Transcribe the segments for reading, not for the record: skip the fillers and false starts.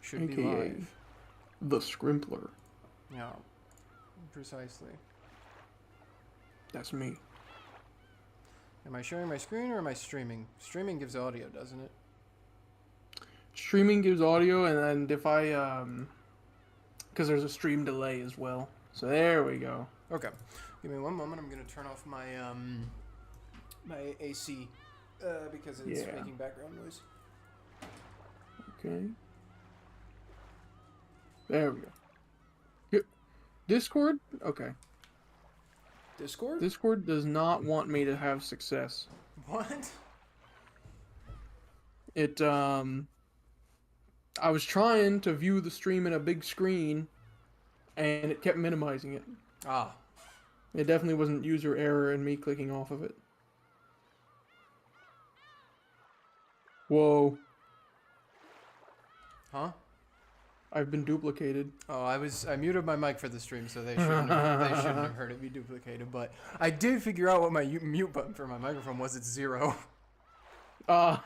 should be AKA live. the Scrimpler. Yeah, precisely. That's me. Am I sharing my screen or am I streaming? Streaming gives audio, doesn't it? Streaming gives audio, and then if I because there's a stream delay as well. So there we go. Okay, give me one moment. I'm gonna turn off my my AC because it's making background noise. Okay. There we go. Here. Discord? Okay. Discord? Discord does not want me to have success. What? I was trying to view the stream in a big screen, and it kept minimizing it. Ah. It definitely wasn't user error and me clicking off of it. Whoa. Huh? I've been duplicated. Oh, I muted my mic for the stream, so they shouldn't have heard it be duplicated. But I did figure out what my mute button for my microphone was. It's 0. Zero.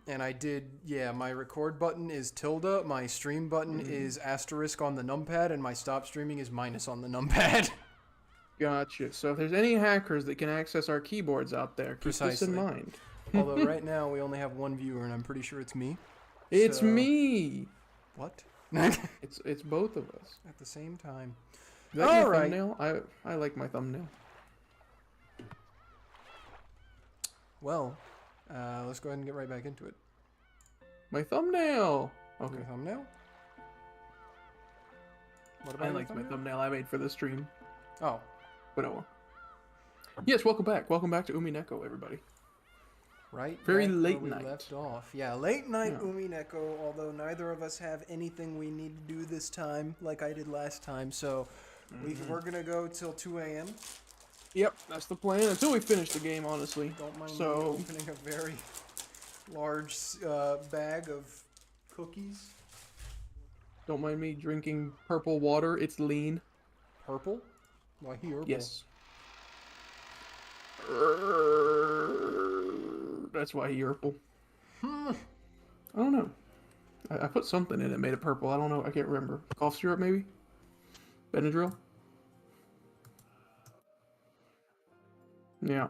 And I did, yeah, my record button is tilde, my stream button is asterisk on the numpad, and my stop streaming is minus on the numpad. Gotcha. So if there's any hackers that can access our keyboards out there, keep this in mind. Although right now we only have one viewer, and I'm pretty sure it's me. It's me! What? It's both of us. At the same time. Is that your thumbnail? I like my thumbnail. Well, let's go ahead and get right back into it. My thumbnail! Okay. Your thumbnail? What about I liked my thumbnail I made for the stream. Oh. But oh well. Yes, welcome back. Welcome back to Umineko, everybody. Right. Very back late where night. We left off. Yeah, late night Yeah. Umineko, although neither of us have anything we need to do this time like I did last time, so we're going to go till 2 a.m. Yep, that's the plan until we finish the game, honestly. Don't mind me So, opening a very large bag of cookies. don't mind me drinking purple water. It's lean. Purple? Why here? Yes. That's why he purple. I don't know. I put something in it, made it purple. I don't know. I can't remember. Cough syrup, maybe? Benadryl? Yeah.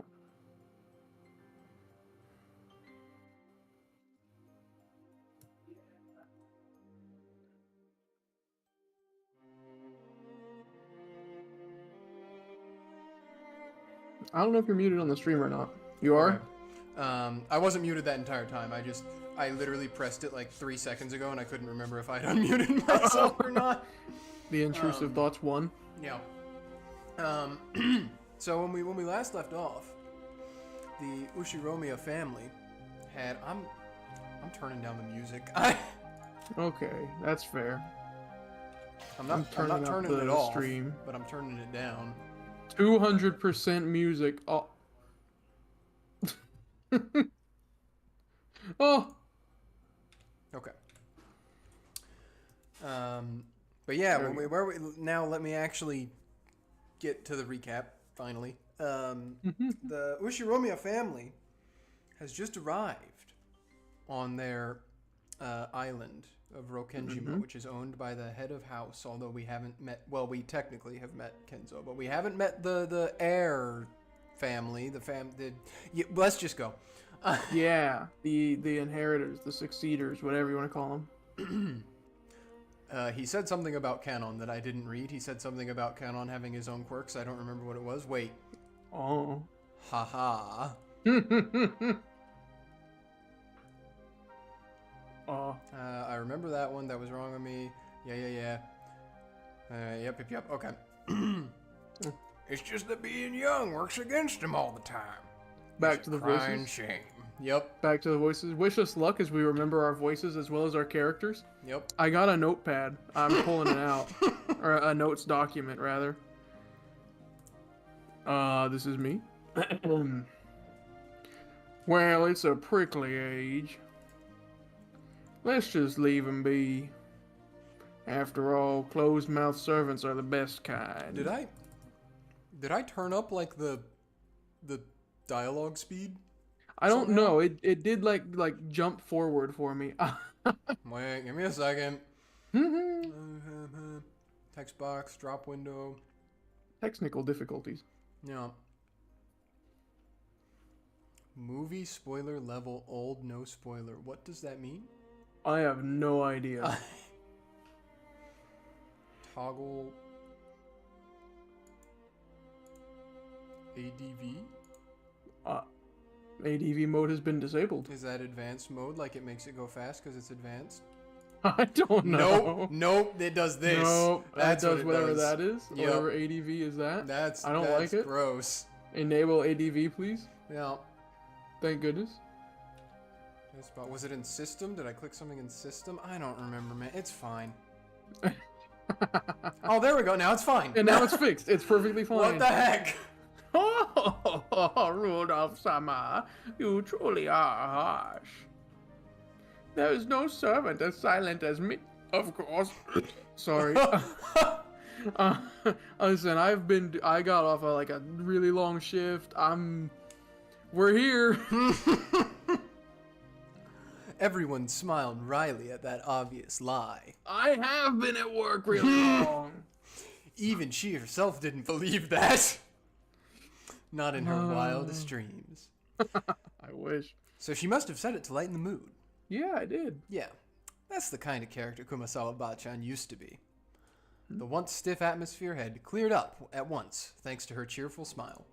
I don't know if you're muted on the stream or not. You are? Okay. I wasn't muted that entire time. I literally pressed it like 3 seconds ago, and I couldn't remember if I'd unmuted myself or not. The intrusive thoughts won. Yeah. So when we last left off, the Ushiromiya family had I'm turning down the music. Okay, that's fair. I'm not turning it off, but I'm turning it down. 200% music. Oh. Oh. Okay. But yeah, now let me actually get to the recap finally. The Ushiromiya family has just arrived on their island of Rokkenjima, which is owned by the head of house. Although we haven't met, well, we technically have met Kenzo, but we haven't met the heir family. Let's just go. Yeah, the inheritors, the succeeders, whatever you want to call them. He said something about Canon that I didn't read. He said something about Canon having his own quirks. I don't remember what it was. Wait. Oh. Haha. Oh. I remember that one. That was wrong on me. Yeah. Yep. Okay. It's just that being young works against him all the time. Back to the voices. Shame. Yep. Back to the voices. Wish us luck as we remember our voices as well as our characters. Yep. I got a notepad. I'm pulling it out. Or a notes document, rather. This is me. Well, it's a prickly age. Let's just leave him be. After all, closed-mouthed servants are the best kind. Did I turn up like the dialogue speed? I don't somehow? know. It did like jump forward for me. Wait, give me a second. Text box, drop window. Technical difficulties. Yeah. Movie spoiler level old, no spoiler. What does that mean? I have no idea. Toggle ADV? ADV mode has been disabled. Is that advanced mode? Like it makes it go fast because it's advanced? I don't know. Nope, it does this. Nope, That's that does what it whatever does. that is. Yep. Whatever ADV is that. I don't like it. Gross. Enable ADV, please. Yeah. Thank goodness. Was it in system? Did I click something in system? I don't remember, man. It's fine. Oh, there we go. Now it's fine. And now it's fixed. It's perfectly fine. What the heck? Oh, Rudolph-sama, you truly are harsh. There is no servant as silent as me. Of course. Sorry. Listen, I got off like a really long shift. We're here. Everyone smiled wryly at that obvious lie. I have been at work really long. Even she herself didn't believe that. Not in her wildest dreams. I wish. So she must have said it to lighten the mood. Yeah, I did. Yeah, that's the kind of character Kumasawa Bachan used to be. The once stiff atmosphere had cleared up at once, thanks to her cheerful smile.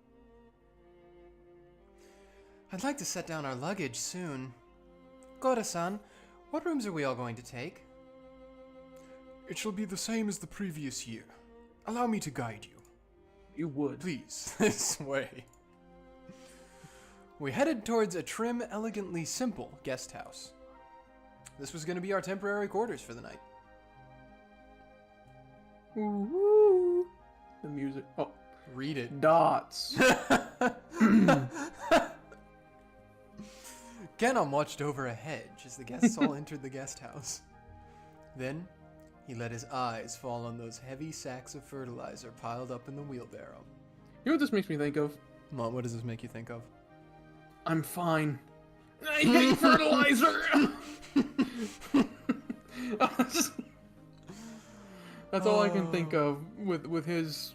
I'd like to set down our luggage soon. Koro-san, what rooms are we all going to take? It shall be the same as the previous year. Allow me to guide you. You would. Please, this way. We headed towards a trim, elegantly simple guest house. This was going to be our temporary quarters for the night. Ooh, the music. Oh, read it. Dots. Kenon watched over a hedge as the guests all entered the guest house. Then, he let his eyes fall on those heavy sacks of fertilizer piled up in the wheelbarrow. You know what this makes me think of? Mom, what does this make you think of? I'm fine. I hate fertilizer! That's all I can think of with his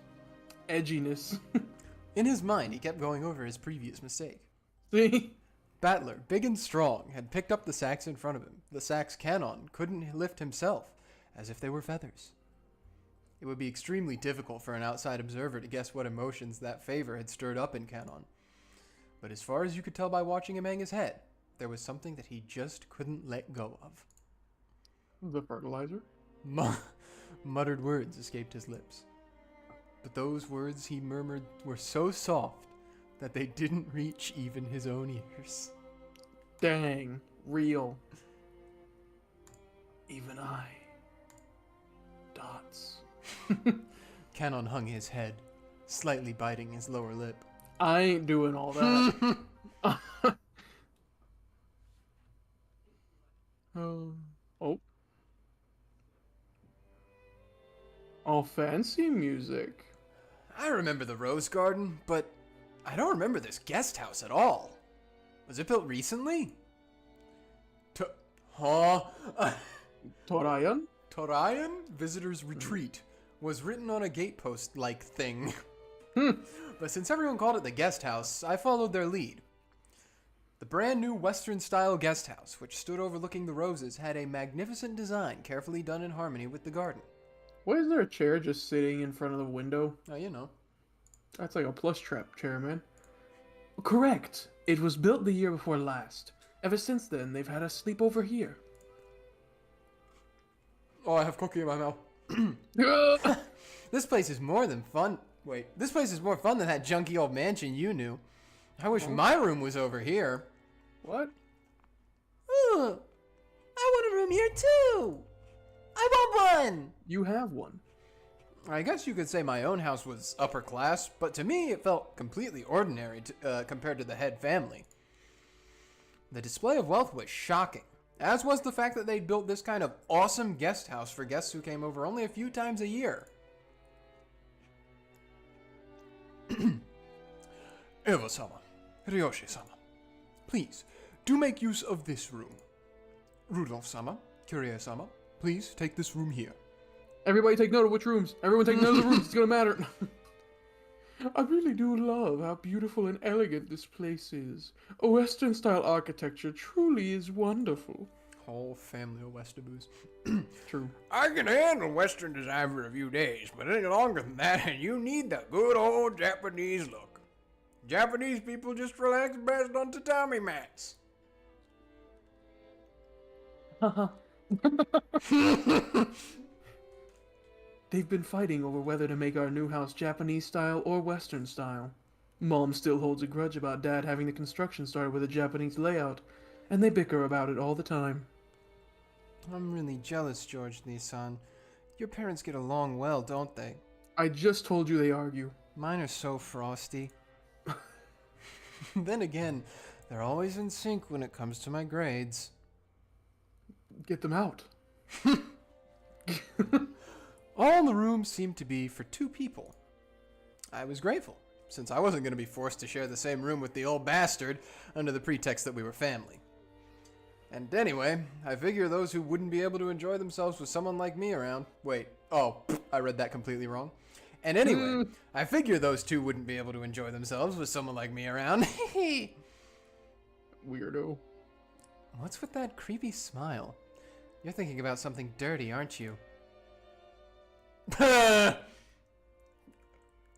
edginess. In his mind, he kept going over his previous mistake. See? Battler, big and strong, had picked up the sacks in front of him. The sacks Kenon couldn't lift himself, as if they were feathers. It would be extremely difficult for an outside observer to guess what emotions that favor had stirred up in Kenon. But as far as you could tell by watching him hang his head, there was something that he just couldn't let go of. The fertilizer? Muttered words escaped his lips. But those words he murmured were so soft that they didn't reach even his own ears. Dang. Real. Even I. Dots. Kenon hung his head, slightly biting his lower lip. I ain't doing all that. Oh. All fancy music. I remember the Rose Garden, but I don't remember this guest house at all. Was it built recently? Torayan? Torayan Visitor's Retreat was written on a gatepost-like thing. But since everyone called it the guest house, I followed their lead. The brand new Western-style guest house, which stood overlooking the roses, had a magnificent design carefully done in harmony with the garden. Why is there a chair just sitting in front of the window? Oh, you know. That's like a plush trap chair, man. Correct. It was built the year before last. Ever since then, they've had us sleep over here. Oh, I have cookie in my mouth. This place is more than fun. Wait, this place is more fun than that junky old mansion you knew. I wish my room was over here. What? Ooh, I want a room here too. I want one. You have one. I guess you could say my own house was upper class, but to me it felt completely ordinary compared to the head family. The display of wealth was shocking, as was the fact that they'd built this kind of awesome guest house for guests who came over only a few times a year. Eva-sama, Ryoshi-sama, please, do make use of this room. Rudolph-sama, Kyrie-sama, please take this room here. Everybody take note of which rooms. Everyone take note of the rooms. It's gonna matter. I really do love how beautiful and elegant this place is. A Western-style architecture truly is wonderful. Whole family of Westaboos. True. I can handle Western design for a few days, but any longer than that, and you need the good old Japanese look. Japanese people just relax best on tatami mats. They've been fighting over whether to make our new house Japanese style or Western style. Mom still holds a grudge about Dad having the construction started with a Japanese layout, and they bicker about it all the time. I'm really jealous, George Lee-san. Your parents get along well, don't they? I just told you they argue. Mine are so frosty. Then again, they're always in sync when it comes to my grades. Get them out. All in the room seemed to be for 2 people. I was grateful, since I wasn't going to be forced to share the same room with the old bastard under the pretext that we were family. And anyway, I figure those who wouldn't be able to enjoy themselves with someone like me around... Wait, I read that completely wrong. And anyway, I figure those 2 wouldn't be able to enjoy themselves with someone like me around. Weirdo. What's with that creepy smile? You're thinking about something dirty, aren't you? I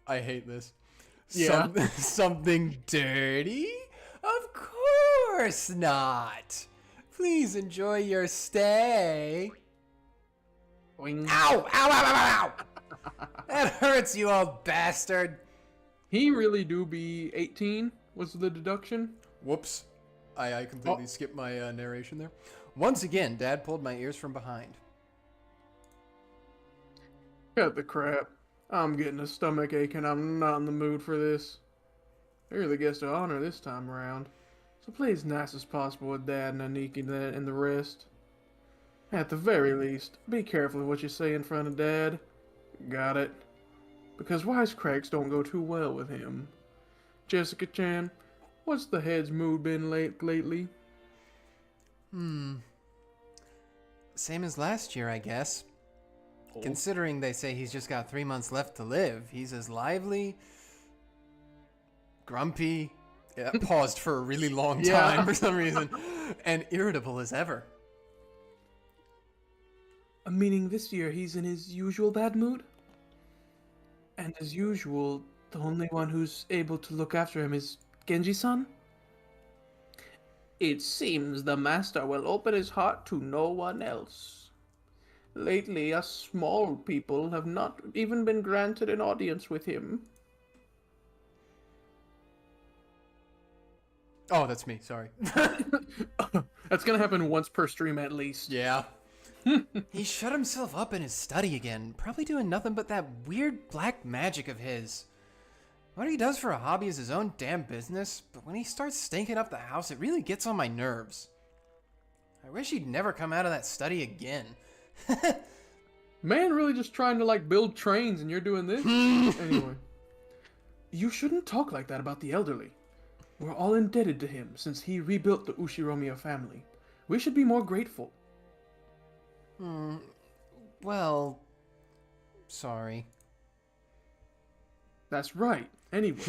hate this. Yeah. Something dirty? Of course not. Please enjoy your stay. Boing. Ow! Ow! Ow! Ow! Ow! That hurts, you old bastard. He really do be 18, was the deduction? Whoops. I completely skipped my narration there. Once again, Dad pulled my ears from behind. Cut the crap. I'm getting a stomach ache and I'm not in the mood for this. You're the guest of honor this time around. So play as nice as possible with Dad and Aniki and the rest. At the very least, be careful of what you say in front of Dad. Got it? Because wisecracks don't go too well with him. Jessica-chan, what's the head's mood been lately? Same as last year, I guess. Considering they say he's just got 3 months left to live, he's as lively, grumpy, paused for a really long time for some reason, and irritable as ever. Meaning this year he's in his usual bad mood? And as usual, the only one who's able to look after him is Genji-san? It seems the master will open his heart to no one else. Lately, us small people have not even been granted an audience with him. Oh, that's me, sorry. That's gonna happen once per stream at least. Yeah. He shut himself up in his study again, probably doing nothing but that weird black magic of his. What he does for a hobby is his own damn business, but when he starts stinking up the house, it really gets on my nerves. I wish he'd never come out of that study again. Man really just trying to like build trains and you're doing this? Anyway. You shouldn't talk like that about the elderly. We're all indebted to him since he rebuilt the Ushiromiya family. We should be more grateful. Well, sorry. That's right. Anyway.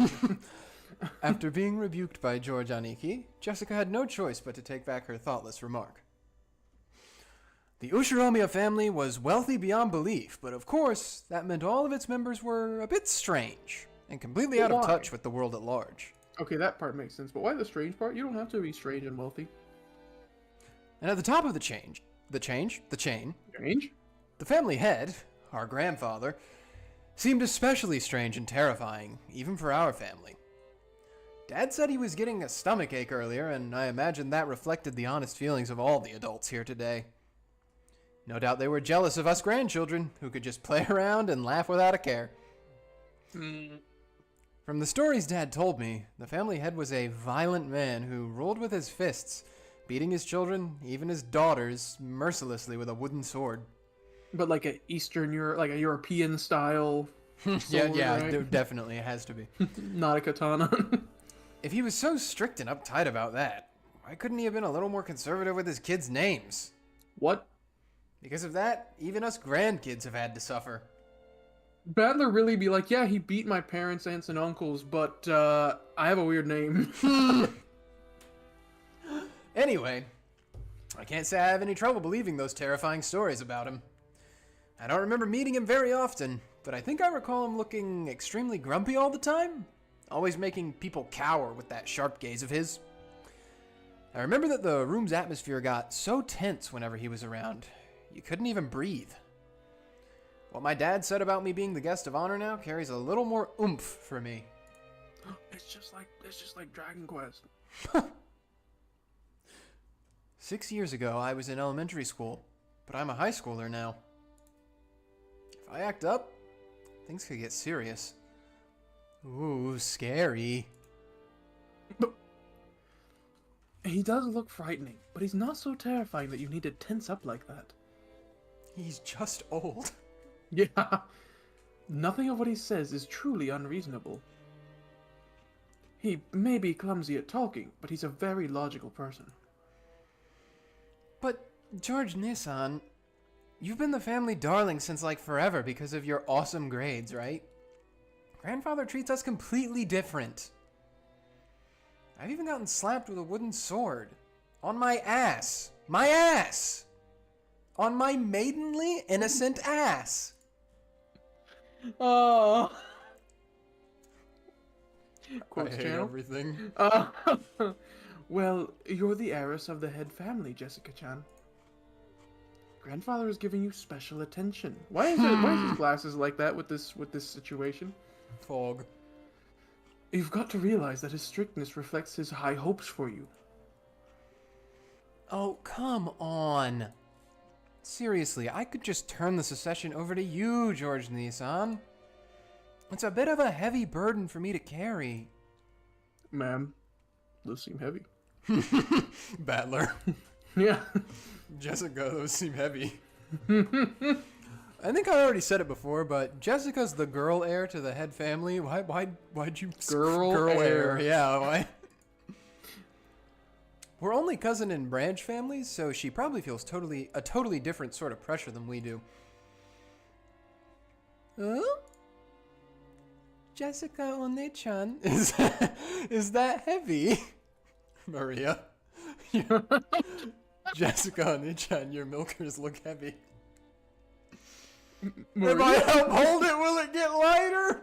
After being rebuked by George Aniki, Jessica had no choice but to take back her thoughtless remark. The Ushiromiya family was wealthy beyond belief, but of course, that meant all of its members were a bit strange, and completely out of touch with the world at large. Okay, that part makes sense, but why the strange part? You don't have to be strange and wealthy. And at the top of the chain, the family head, our grandfather, seemed especially strange and terrifying, even for our family. Dad said he was getting a stomachache earlier, and I imagine that reflected the honest feelings of all the adults here today. No doubt they were jealous of us grandchildren, who could just play around and laugh without a care. From the stories Dad told me, the family head was a violent man who ruled with his fists, beating his children, even his daughters, mercilessly with a wooden sword. But like a European style sword, yeah, right? Definitely, it has to be. Not a katana. If he was so strict and uptight about that, Why couldn't he have been a little more conservative with his kids' names? What? Because of that, even us grandkids have had to suffer. Battler really be like, yeah, he beat my parents, aunts, and uncles, but I have a weird name. Anyway, I can't say I have any trouble believing those terrifying stories about him. I don't remember meeting him very often, but I think I recall him looking extremely grumpy all the time, always making people cower with that sharp gaze of his. I remember that the room's atmosphere got so tense whenever he was around, you couldn't even breathe. What my dad said about me being the guest of honor now carries a little more oomph for me. It's just like Dragon Quest. 6 years ago, I was in elementary school, but I'm a high schooler now. If I act up, things could get serious. Ooh, scary. He does look frightening, but he's not so terrifying that you need to tense up like that. He's just old. Yeah. Nothing of what he says is truly unreasonable. He may be clumsy at talking, but he's a very logical person. But, George Nissan, you've been the family darling since like forever because of your awesome grades, right? Grandfather treats us completely different. I've even gotten slapped with a wooden sword. On my ass. My ass! On my maidenly, innocent ass. Oh. I hate everything. Well, you're the heiress of the head family, Jessica-chan. Grandfather is giving you special attention. Why is his glasses like that with this situation? Fog. You've got to realize that his strictness reflects his high hopes for you. Oh, come on. Seriously, I could just turn the succession over to you, George Nissan. It's a bit of a heavy burden for me to carry. Ma'am, those seem heavy. Battler. Yeah. Jessica, those seem heavy. I think I already said it before, but Jessica's the girl heir to the head family. Why'd you... Girl heir. Yeah, why? We're only cousin and branch families, so she probably feels a totally different sort of pressure than we do. Huh? Jessica One-chan, is that heavy? Maria. Jessica One-chan, your milkers look heavy. Maria? If I help hold it, will it get lighter?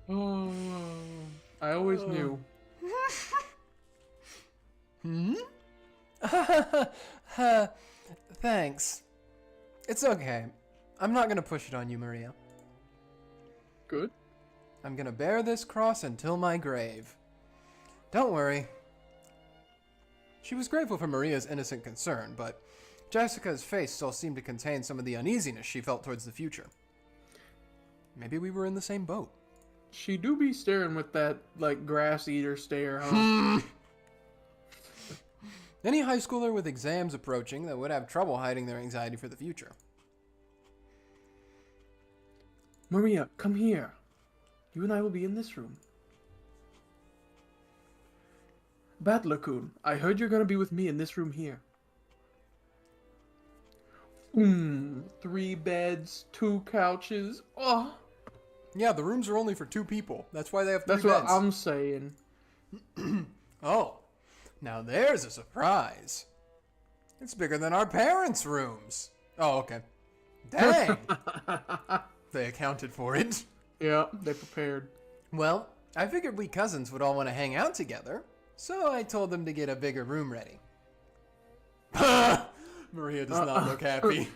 Oh, I always knew. Thanks. It's okay. I'm not gonna push it on you, Maria. Good. I'm gonna bear this cross until my grave. Don't worry. She was grateful for Maria's innocent concern, but Jessica's face still seemed to contain some of the uneasiness she felt towards the future. Maybe we were in the same boat. She do be staring with that, like, grass eater stare, huh? Any high schooler with exams approaching that would have trouble hiding their anxiety for the future. Maria, come here. You and I will be in this room. Battler-kun, I heard you're gonna be with me in this room here. 3 beds, 2 couches. Oh. Yeah, the rooms are only for 2 people. That's why they have 3 That's beds. what I'm saying. Oh, now there's a surprise. It's bigger than our parents' rooms. Oh, okay. Dang. They accounted for it. Yeah, they prepared. Well, I figured we cousins would all want to hang out together, so I told them to get a bigger room ready. Maria does not look happy.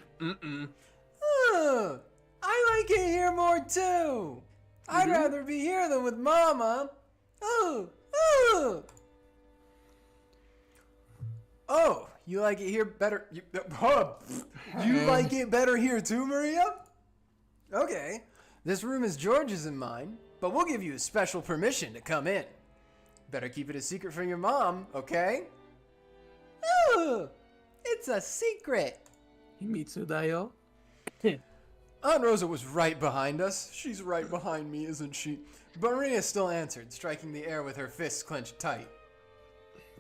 I like it here more too. I'd rather be here than with Mama. Oh, you like it here better? You like it better here too, Maria? Okay. This room is George's and mine, but we'll give you a special permission to come in. Better keep it a secret from your mom, okay? Ooh, it's a secret. Himitsu da yo. Aunt Rosa was right behind us. She's right behind me, isn't she? But Maria still answered, striking the air with her fists clenched tight.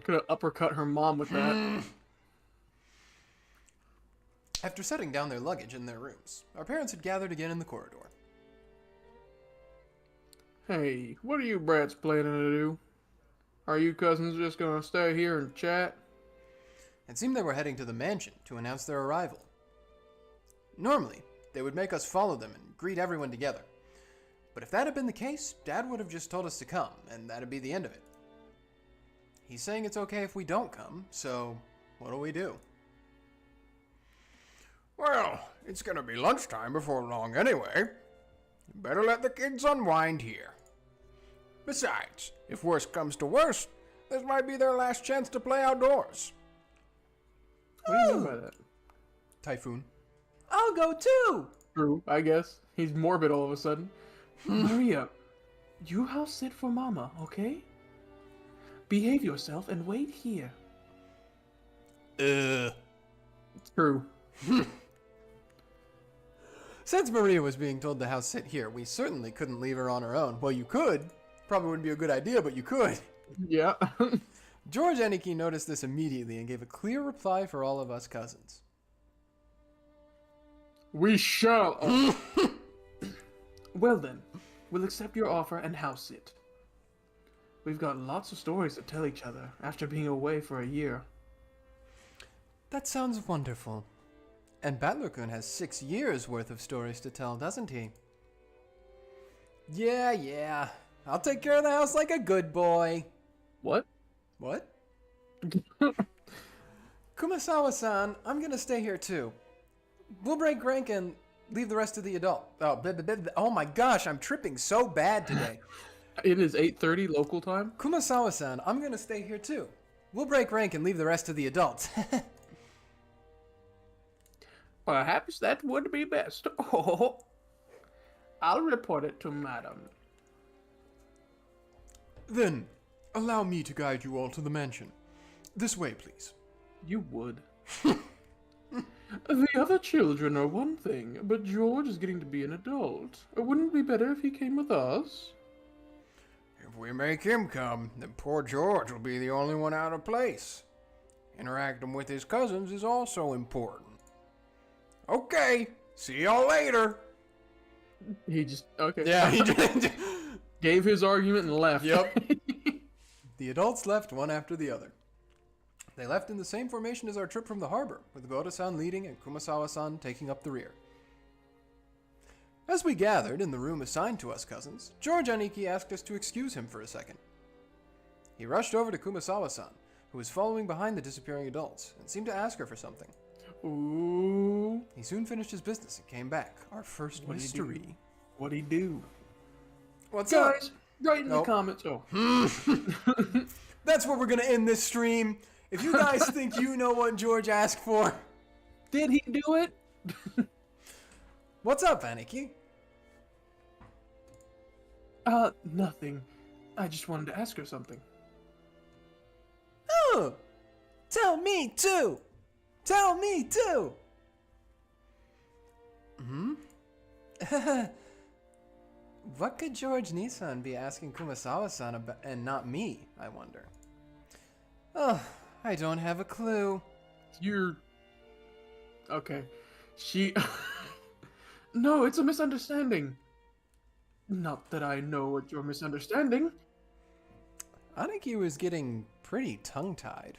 Could have uppercut her mom with that. After setting down their luggage in their rooms, our parents had gathered again in the corridor. Hey, what are you brats planning to do? Are you cousins just gonna stay here and chat? It seemed they were heading to the mansion to announce their arrival. Normally, they would make us follow them and greet everyone together. But if that had been the case, Dad would have just told us to come, and that'd be the end of it. He's saying it's okay if we don't come, so what'll we do? Well, it's gonna be lunchtime before long anyway. You better let the kids unwind here. Besides, if worse comes to worse, this might be their last chance to play outdoors. What do you mean by that? Typhoon. I'll go too! True, I guess. He's morbid all of a sudden. Maria, you house sit for Mama, okay? Behave yourself and wait here. It's True. Since Maria was being told to house sit here, we certainly couldn't leave her on her own. Well, you could. Probably wouldn't be a good idea, but you could. Yeah. George Aniki noticed this immediately and gave a clear reply for all of us cousins. We shall. Well then, we'll accept your offer and house sit. We've got lots of stories to tell each other after being away for a year. That sounds wonderful. And Battler-kun has 6 years worth of stories to tell, doesn't he? Yeah. I'll take care of the house like a good boy. What? What? Kumasawa-san, I'm gonna stay here too. We'll break rank and leave the rest of the adult. Oh my gosh, I'm tripping so bad today. It is 8:30 local time. Kumasawa-san, I'm gonna stay here too. We'll break rank and leave the rest of the adults. Perhaps that would be best. Oh, I'll report it to Madam. Then, allow me to guide you all to the mansion. This way, please. You would. The other children are one thing, but George is getting to be an adult. Wouldn't it be better if he came with us? If we make him come, then poor George will be the only one out of place. Interacting with his cousins is also important. Okay, see y'all later. He just, okay. Yeah, he just... Gave his argument and left. Yep. The adults left one after the other. They left in the same formation as our trip from the harbor, with Goda-san leading and Kumasawa-san taking up the rear. As we gathered in the room assigned to us cousins, George Aniki asked us to excuse him for a second. He rushed over to Kumasawa-san, who was following behind the disappearing adults, and seemed to ask her for something. Ooh. He soon finished his business and came back, our first mystery. What'd he do? What's Guys, up? write in Nope. the comments. Oh. That's where we're gonna end this stream. If you guys think you know what George asked for, Did he do it? what's up, Aniki? Nothing. I just wanted to ask her something. Oh, tell me too. Tell me too. What could George Nissan be asking Kumasawa-san about, and not me, I wonder? Oh, I don't have a clue. You're... Okay. She... No, it's a misunderstanding. Not that I know what you're misunderstanding. Aniki was getting pretty tongue-tied.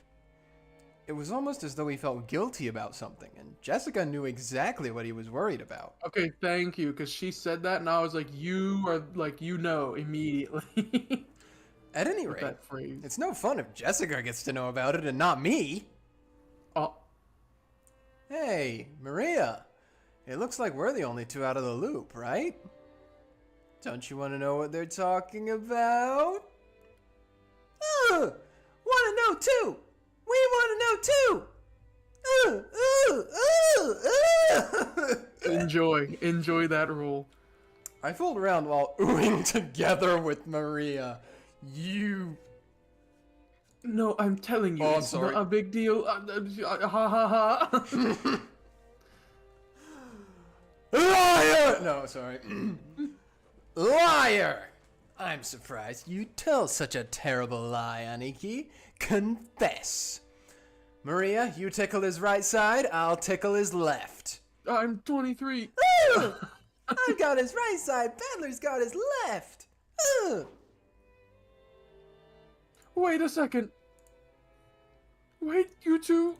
It was almost as though he felt guilty about something, and Jessica knew exactly what he was worried about. Okay, thank you, because she said that, and I was like, you are, like, you know, immediately. At any With rate, that phrase. it's no fun if Jessica gets to know about it and not me. Oh, Hey, Maria. It looks like we're the only two out of the loop, right? Don't you want to know what they're talking about? Want to know too! We want to know too! enjoy that role. I fooled around while oohing together with Maria. You... No, I'm telling you, Oh, I'm it's sorry. not a big deal. Ha ha ha. Liar! No, sorry. Liar! I'm surprised you tell such a terrible lie, Aniki. Confess. Maria, you tickle his right side, I'll tickle his left. I'm 23. I've got his right side, Badler's got his left. Wait a second. Wait, you two.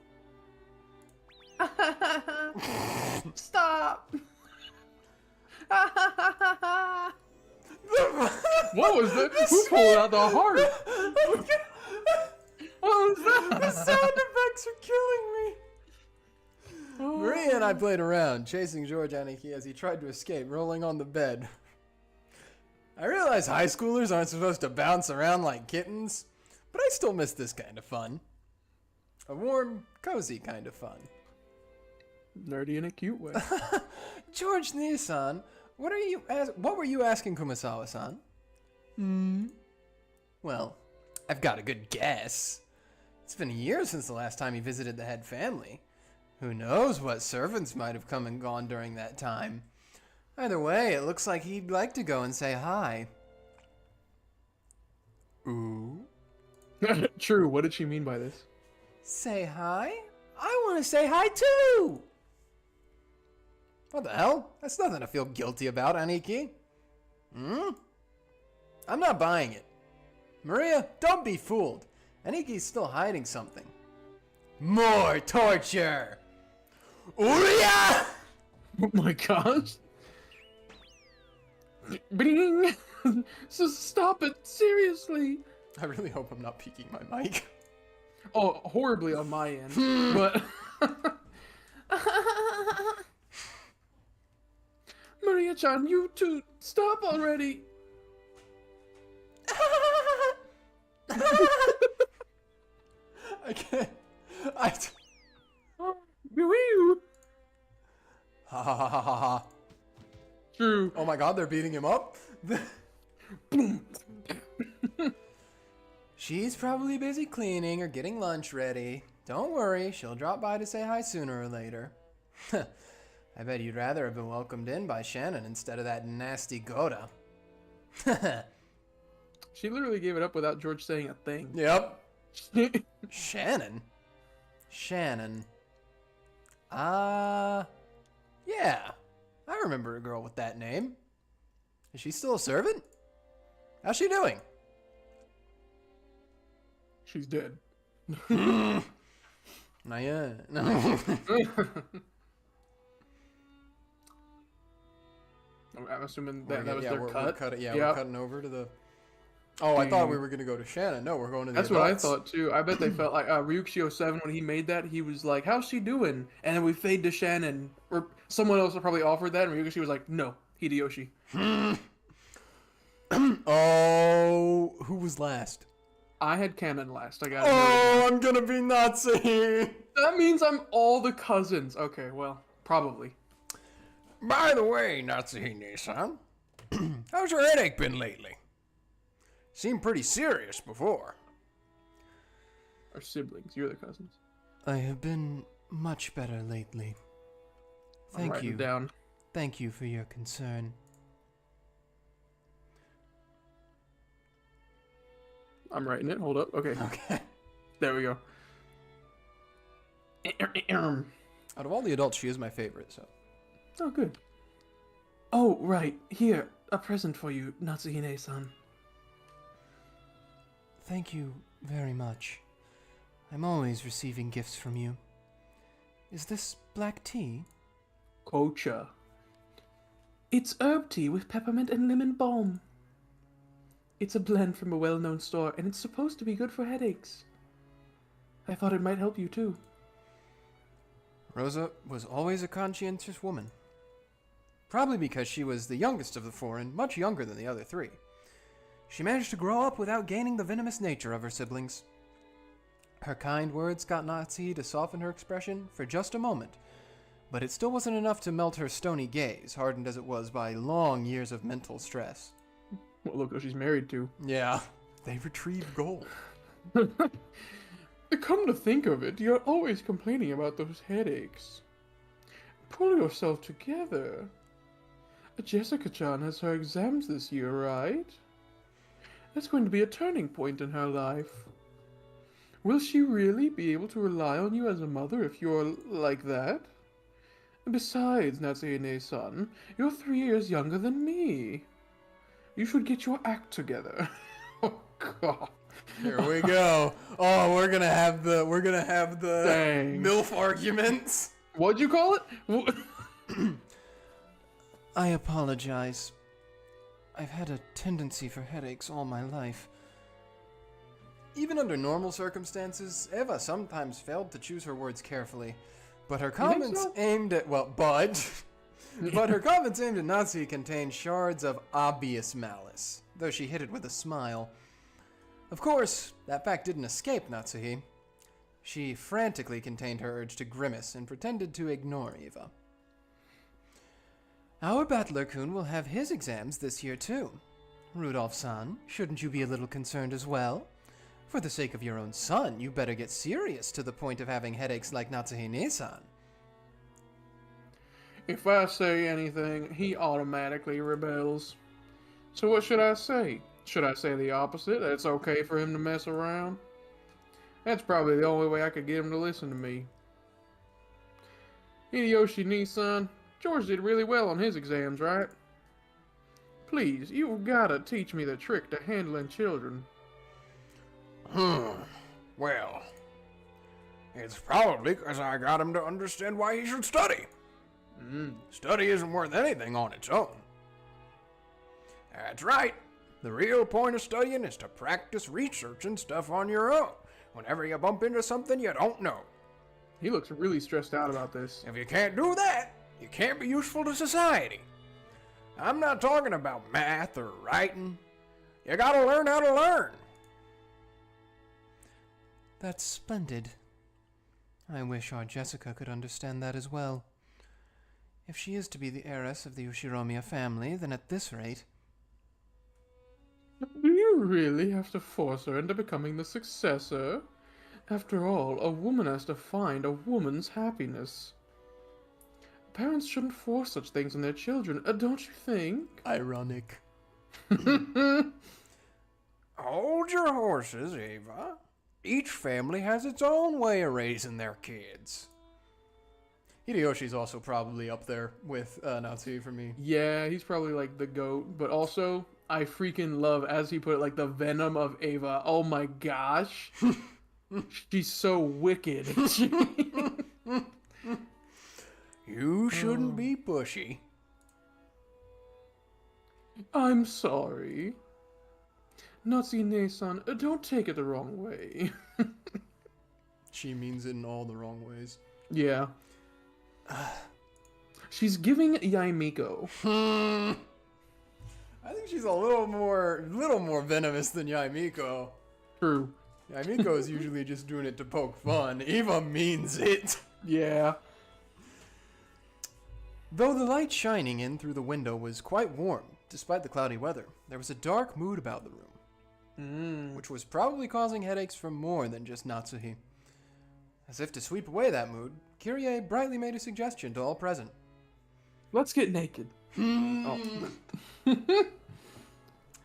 Stop. What was that? Who pulled out the heart? What was that? The sound effects are killing me. Oh. Maria and I played around, chasing George Aniki as he tried to escape, rolling on the bed. I realize high schoolers aren't supposed to bounce around like kittens, but I still miss this kind of fun. A warm, cozy kind of fun. Nerdy in a cute way. George Nisan, what were you asking Kumasawa-san? Well, I've got a good guess. It's been years since the last time he visited the head family. Who knows what servants might have come and gone during that time. Either way, it looks like he'd like to go and say hi. Ooh. True, what did she mean by this? Say hi? I want to say hi too! What the hell? That's nothing to feel guilty about, Aniki. I'm not buying it. Maria, don't be fooled. Aniki's still hiding something. More torture! Uriya! Oh my gosh. Bing! So stop it, seriously. I really hope I'm not peeking my mic. Oh, horribly on my end, but... Maria-chan, you two, stop already. I can't. Wee-wee. Ha ha ha ha ha ha. True. Oh my god, they're beating him up? Boom. She's probably busy cleaning or getting lunch ready. Don't worry, she'll drop by to say hi sooner or later. I bet you'd rather have been welcomed in by Shannon instead of that nasty Goda. She literally gave it up without George saying a thing. Yep. Shannon? Shannon. Yeah. I remember a girl with that name. Is she still a servant? How's she doing? She's dead. Not yet. No. I'm assuming that was their we're cut. We're cutting over to the... Oh, I thought we were going to go to Shannon. No, we're going to the That's adults. what I thought too. I bet they felt like Ryukishi 07 when he made that, he was like, "How's she doing?" And then we fade to Shannon, or someone else probably offered that, and Ryukishi was like, "No, Hideyoshi." Oh, who was last? I had Canon last. I got it. Oh, I'm going to be Nazi. That means I'm all the cousins. Okay, well, probably. By the way, Natsuhine-san, how's your headache been lately? Seemed pretty serious before. Our siblings. You're the cousins. I have been much better lately. I'm Thank writing you. it down. Thank you for your concern. I'm writing it. Hold up. Okay. Okay. There we go. Out of all the adults, she is my favorite, so. Oh, good. Oh, right. Here, a present for you, Natsuhine-san. Thank you very much. I'm always receiving gifts from you. Is this black tea? Kocha. It's herb tea with peppermint and lemon balm. It's a blend from a well-known store, and it's supposed to be good for headaches. I thought it might help you, too. Rosa was always a conscientious woman. Probably because she was the youngest of the four and much younger than the other three. She managed to grow up without gaining the venomous nature of her siblings. Her kind words got Natsuhi to soften her expression for just a moment, but it still wasn't enough to melt her stony gaze, hardened as it was by long years of mental stress. Well, look who she's married to. Yeah, they retrieved gold. Come to think of it, you're always complaining about those headaches. Pull yourself together. Jessica-chan has her exams this year, right? That's going to be a turning point in her life. Will she really be able to rely on you as a mother if you're like that? And besides, Natsuhine-san, you're 3 years younger than me. You should get your act together. Oh, God. Here we go. Oh, we're gonna have the Dang. MILF arguments. What'd you call it? I apologize. I've had a tendency for headaches all my life. Even under normal circumstances, Eva sometimes failed to choose her words carefully. But her comments aimed at, but her comments aimed at Natsuhi contained shards of obvious malice, though she hid it with a smile. Of course, that fact didn't escape Natsuhi. She frantically contained her urge to grimace and pretended to ignore Eva. Our battler-kun will have his exams this year too. Rudolph-san, shouldn't you be a little concerned as well? For the sake of your own son, you better get serious to the point of having headaches like Natsuhine-san. If I say anything, he automatically rebels. So what should I say? Should I say the opposite, that it's okay for him to mess around? That's probably the only way I could get him to listen to me. Hideyoshi Nissan, George did really well on his exams, right? Please, you've gotta teach me the trick to handling children. Well, it's probably because I got him to understand why he should study. Study isn't worth anything on its own. That's right. The real point of studying is to practice researching stuff on your own whenever you bump into something you don't know. He looks really stressed out about this. If you can't do that, you can't be useful to society. I'm not talking about math or writing. You gotta learn how to learn. That's splendid. I wish our Jessica could understand that as well. If she is to be the heiress of the Ushiromiya family, then at this rate... Do you really have to force her into becoming the successor? After all, a woman has to find a woman's happiness. Parents shouldn't force such things on their children, don't you think? Ironic. Hold your horses, Eva. Each family has its own way of raising their kids. Hideyoshi's also probably up there with Natsuhi for me. Yeah, he's probably like the GOAT, but also, I freaking love, as he put it, like the venom of Eva. Oh my gosh. She's so wicked. You shouldn't be pushy. I'm sorry. Natsuhine-san, don't take it the wrong way. She means it in all the wrong ways. Yeah. She's giving Yaimiko. I think she's a little more venomous than Yaimiko. True. Yaimiko is usually just doing it to poke fun. Eva means it. Yeah. Though the light shining in through the window was quite warm, despite the cloudy weather, there was a dark mood about the room, which was probably causing headaches for more than just Natsuhi. As if to sweep away that mood, Kyrie brightly made a suggestion to all present. Let's get naked. Oh.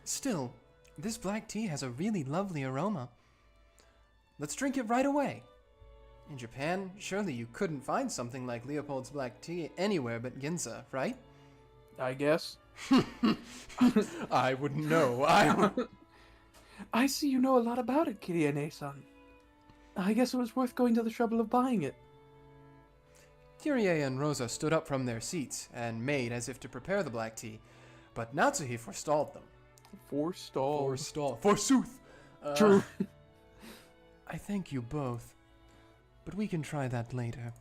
Still, this black tea has a really lovely aroma. Let's drink it right away. In Japan, surely you couldn't find something like Leopold's black tea anywhere but Ginza, right? I guess. I wouldn't know. I see you know a lot about it, Kirie-san. I guess it was worth going to the trouble of buying it. Kyrie and Rosa stood up from their seats and made as if to prepare the black tea, but Natsuhi forestalled them. Forsooth. True. I thank you both, but we can try that later.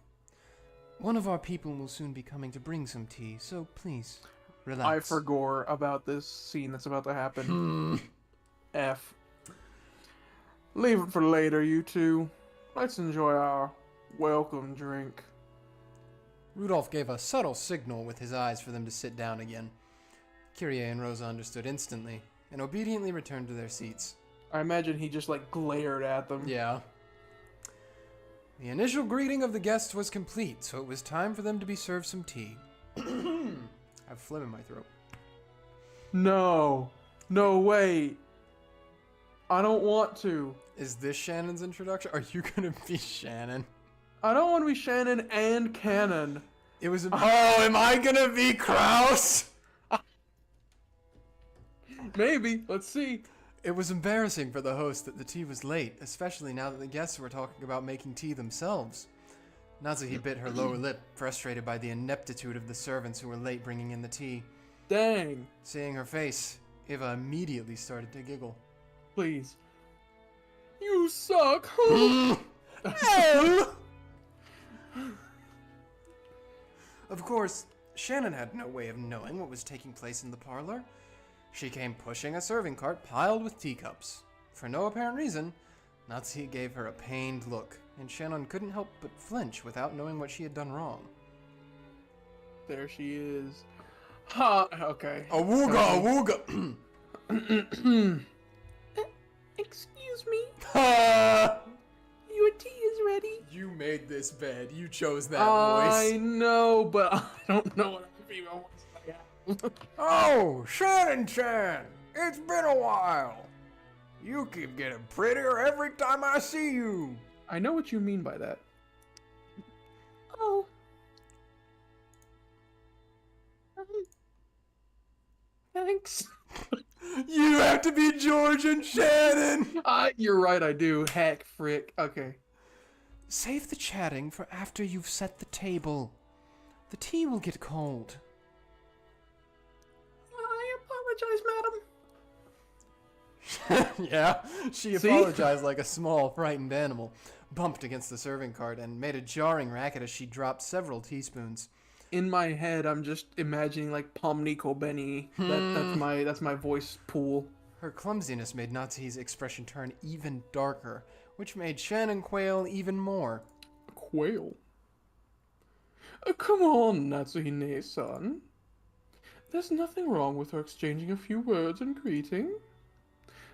One of our people will soon be coming to bring some tea, so please, relax. I forgot about this scene that's about to happen. F. Leave it for later, you two. Let's enjoy our welcome drink. Rudolph gave a subtle signal with his eyes for them to sit down again. Kyrie and Rosa understood instantly, and obediently returned to their seats. I imagine he just, glared at them. Yeah. The initial greeting of the guests was complete, so it was time for them to be served some tea. I have phlegm in my throat. No. No, wait. I don't want to. Is this Shannon's introduction? Are you gonna be Shannon? I don't want to be Shannon and Cannon. It was. Oh, am I gonna be Kraus? Maybe. Let's see. It was embarrassing for the host that the tea was late, especially now that the guests were talking about making tea themselves. Natsuhi bit her lower lip, frustrated by the ineptitude of the servants who were late bringing in the tea. Dang. Seeing her face, Eva immediately started to giggle. Please. You suck. Of course, Shannon had no way of knowing what was taking place in the parlor. She came pushing a serving cart piled with teacups. For no apparent reason, Natsuhi gave her a pained look, and Shannon couldn't help but flinch without knowing what she had done wrong. There she is. Ha! Okay. Awooga, awooga! Excuse me. Ha! Your tea is ready. You made this bed. You chose that I voice. know, but I don't know what a female voice I have. Oh, Shannon-chan! It's been a while! You keep getting prettier every time I see you! I know what you mean by that. Oh. Thanks. You have to be George and Shannon! You're right, I do. Heck, frick. Okay. Save the chatting for after you've set the table. The tea will get cold. I apologize, madam. Yeah, she See? apologized like a small, frightened animal, bumped against the serving cart, and made a jarring racket as she dropped several teaspoons. In my head, I'm just imagining like Pomnico Benny. That's my voice pool. Her clumsiness made Natsuhi's expression turn even darker, which made Shannon quail even more. Quail. Come on, Natsuhine-san. There's nothing wrong with her exchanging a few words and greeting.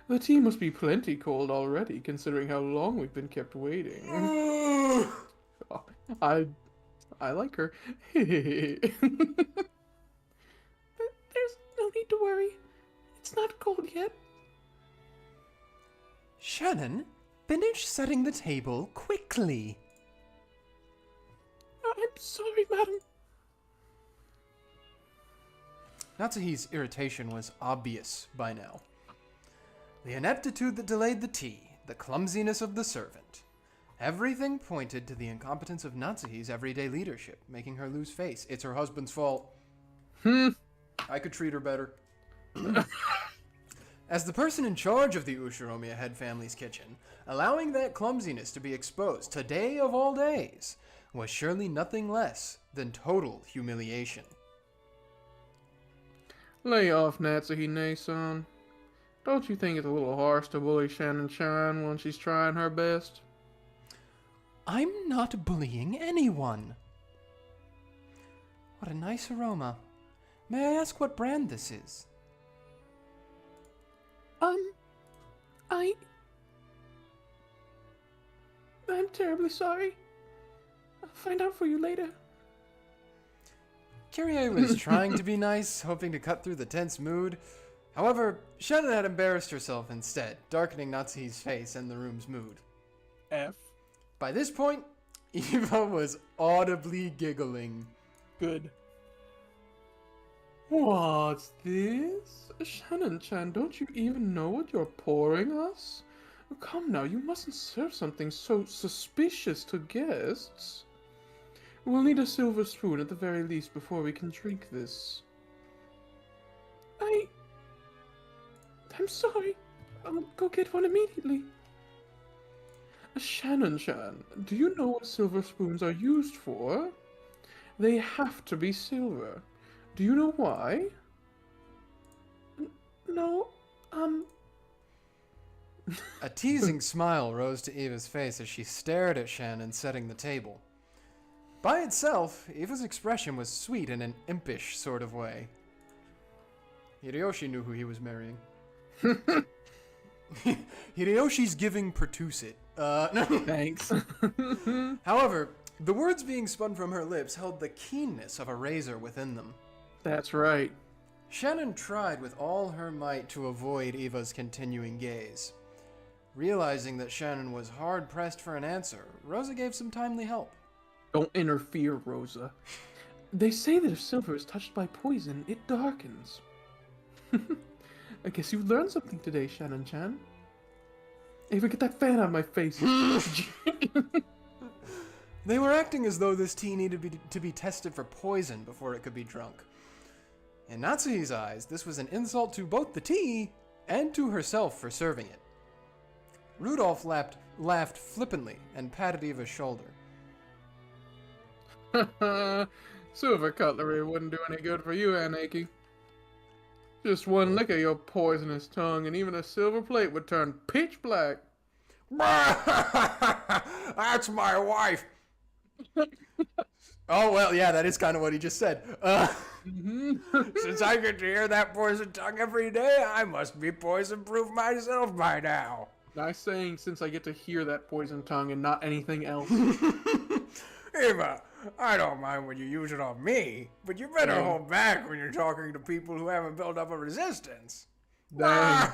The tea must be plenty cold already, considering how long we've been kept waiting. Oh, I like her. There's no need to worry. It's not cold yet. Shannon, finish setting the table quickly. I'm sorry, madam. Natsuhi's irritation was obvious by now. The ineptitude that delayed the tea, the clumsiness of the servant. Everything pointed to the incompetence of Natsuhi's everyday leadership, making her lose face. It's her husband's fault. I could treat her better. As the person in charge of the Ushiromiya head family's kitchen, allowing that clumsiness to be exposed today of all days was surely nothing less than total humiliation. Lay off, Natsuhine-san. Don't you think it's a little harsh to bully Shannon-chan when she's trying her best? I'm not bullying anyone. What a nice aroma. May I ask what brand this is? I'm terribly sorry. I'll find out for you later. Kyrie was trying to be nice, hoping to cut through the tense mood. However, Shannon had embarrassed herself instead, darkening Natsuhi's face and the room's mood. F. By this point, Eva was audibly giggling. Good. What's this? Shannon-chan, don't you even know what you're pouring us? Come now, you mustn't serve something so suspicious to guests. We'll need a silver spoon at the very least before we can drink this. I'm sorry. I'll go get one immediately. Shannon-chan, do you know what silver spoons are used for? They have to be silver. Do you know why? No, A teasing smile rose to Eva's face as she stared at Shannon setting the table. By itself, Eva's expression was sweet in an impish sort of way. Hideyoshi knew who he was marrying. Hideyoshi's giving Pertuset. No. Thanks. However, the words being spun from her lips held the keenness of a razor within them. That's right. Shannon tried with all her might to avoid Eva's continuing gaze. Realizing that Shannon was hard-pressed for an answer, Rosa gave some timely help. Don't interfere, Rosa. They say that if silver is touched by poison, it darkens. I guess you learned something today, Shannon-chan. Ava, get that fan out of my face. They were acting as though this tea needed to be tested for poison before it could be drunk. In Natsuhi's eyes, this was an insult to both the tea and to herself for serving it. Rudolph laughed flippantly and patted Eva's shoulder. Silver cutlery wouldn't do any good for you, Anaki. Just one lick of your poisonous tongue, and even a silver plate would turn pitch black. That's my wife. Oh, well, yeah, that is kind of what he just said. Since I get to hear that poison tongue every day, I must be poison-proof myself by now. Nice saying, since I get to hear that poison tongue and not anything else. Eva, I don't mind when you use it on me, but you better hold back when you're talking to people who haven't built up a resistance. Dang.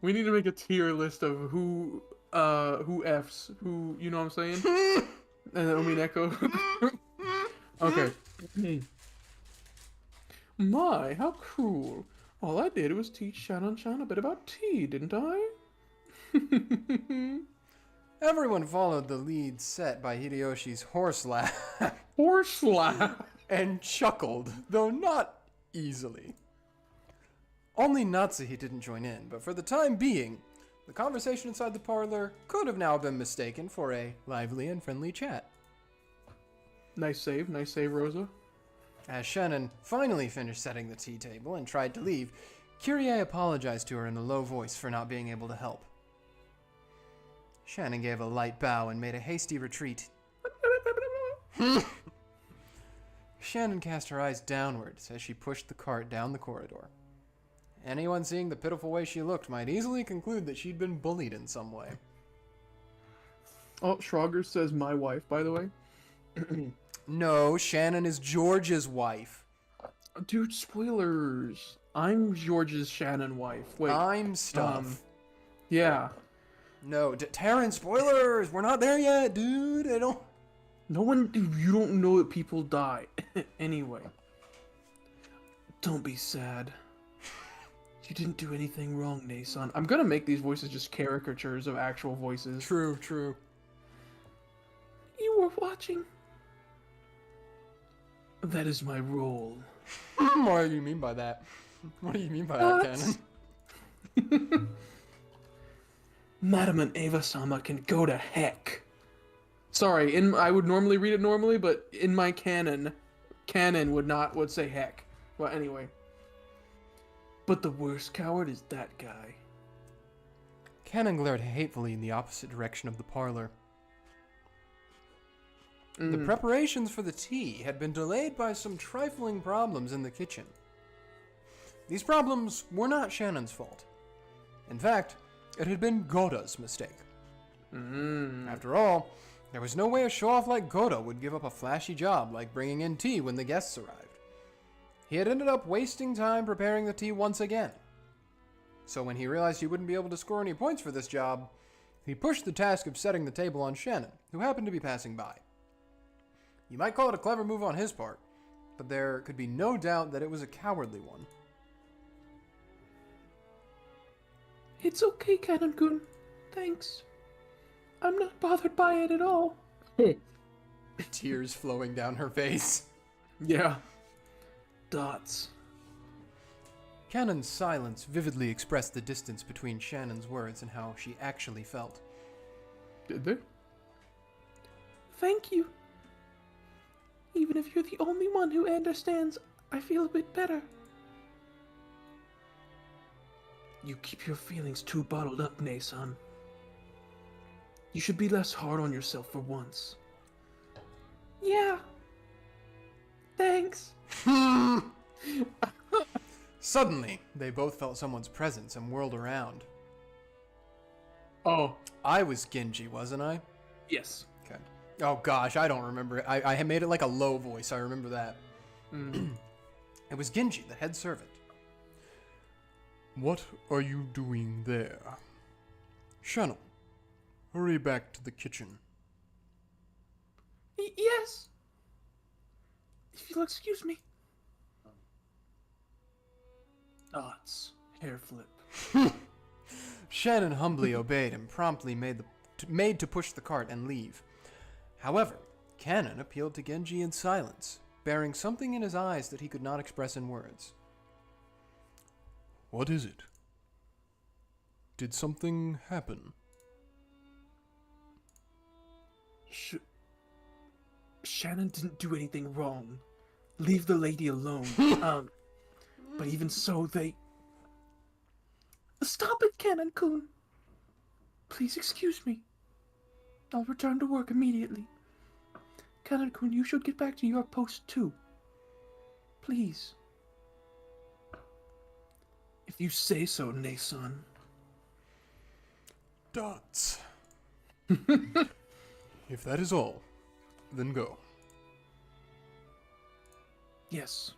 We need to make a tier list of who F's, who, you know what I'm saying? And then Umineko. Okay. My, how cruel. All I did was teach Shannon-chan a bit about tea, didn't I? Everyone followed the lead set by Hideyoshi's horse laugh. Horse laugh? And chuckled, though not easily. Only Natsuhi didn't join in, but for the time being, the conversation inside the parlor could have now been mistaken for a lively and friendly chat. Nice save, Rosa. As Shannon finally finished setting the tea table and tried to leave, Kyrie apologized to her in a low voice for not being able to help. Shannon gave a light bow and made a hasty retreat. Shannon cast her eyes downwards as she pushed the cart down the corridor. Anyone seeing the pitiful way she looked might easily conclude that she'd been bullied in some way. Oh, Schrager says my wife, by the way. No, Shannon is George's wife. Dude, spoilers. I'm George's Shannon wife. Wait. I'm Stuff. Yeah. No, Taryn, spoilers! We're not there yet, dude! I don't... No one... You don't know that people die. Anyway. Don't be sad. You didn't do anything wrong, Nason. I'm gonna make these voices just caricatures of actual voices. True, true. You were watching. That is my role. What do you mean by that? What do you mean by that, Canon? Madam and Eva-sama can go to heck. Sorry, I would normally read it normally, but in my canon would say heck. Well, anyway. But the worst coward is that guy. Canon glared hatefully in the opposite direction of the parlor. The preparations for the tea had been delayed by some trifling problems in the kitchen. These problems were not Shannon's fault. In fact, it had been Goda's mistake. After all, there was no way a show-off like Goda would give up a flashy job like bringing in tea when the guests arrived. He had ended up wasting time preparing the tea once again. So when he realized he wouldn't be able to score any points for this job, he pushed the task of setting the table on Shannon, who happened to be passing by. You might call it a clever move on his part, but there could be no doubt that it was a cowardly one. It's okay, Canon-kun. Thanks. I'm not bothered by it at all. Tears flowing down her face. Yeah. Dots. Cannon's silence vividly expressed the distance between Shannon's words and how she actually felt. Did they? Thank you. Even if you're the only one who understands, I feel a bit better. You keep your feelings too bottled up, Nason. You should be less hard on yourself for once. Yeah. Thanks. Suddenly, they both felt someone's presence and whirled around. Oh. I was Genji, wasn't I? Yes. Okay. Oh gosh, I don't remember it. I had made it like a low voice. I remember that. It was Genji, the head servant. What are you doing there? Shannon, hurry back to the kitchen. Yes. If you'll excuse me. Dots. Hair flip. Shannon humbly obeyed and promptly made to push the cart and leave. However, Cannon appealed to Genji in silence, bearing something in his eyes that he could not express in words. What is it? Did something happen? Shannon didn't do anything wrong. Leave the lady alone. But even so, they... Stop it, Cannon-kun. Please excuse me. I'll return to work immediately. Cannon-kun, you should get back to your post too. Please. If you say so, Ne-san. Dots. If that is all, then go. Yes.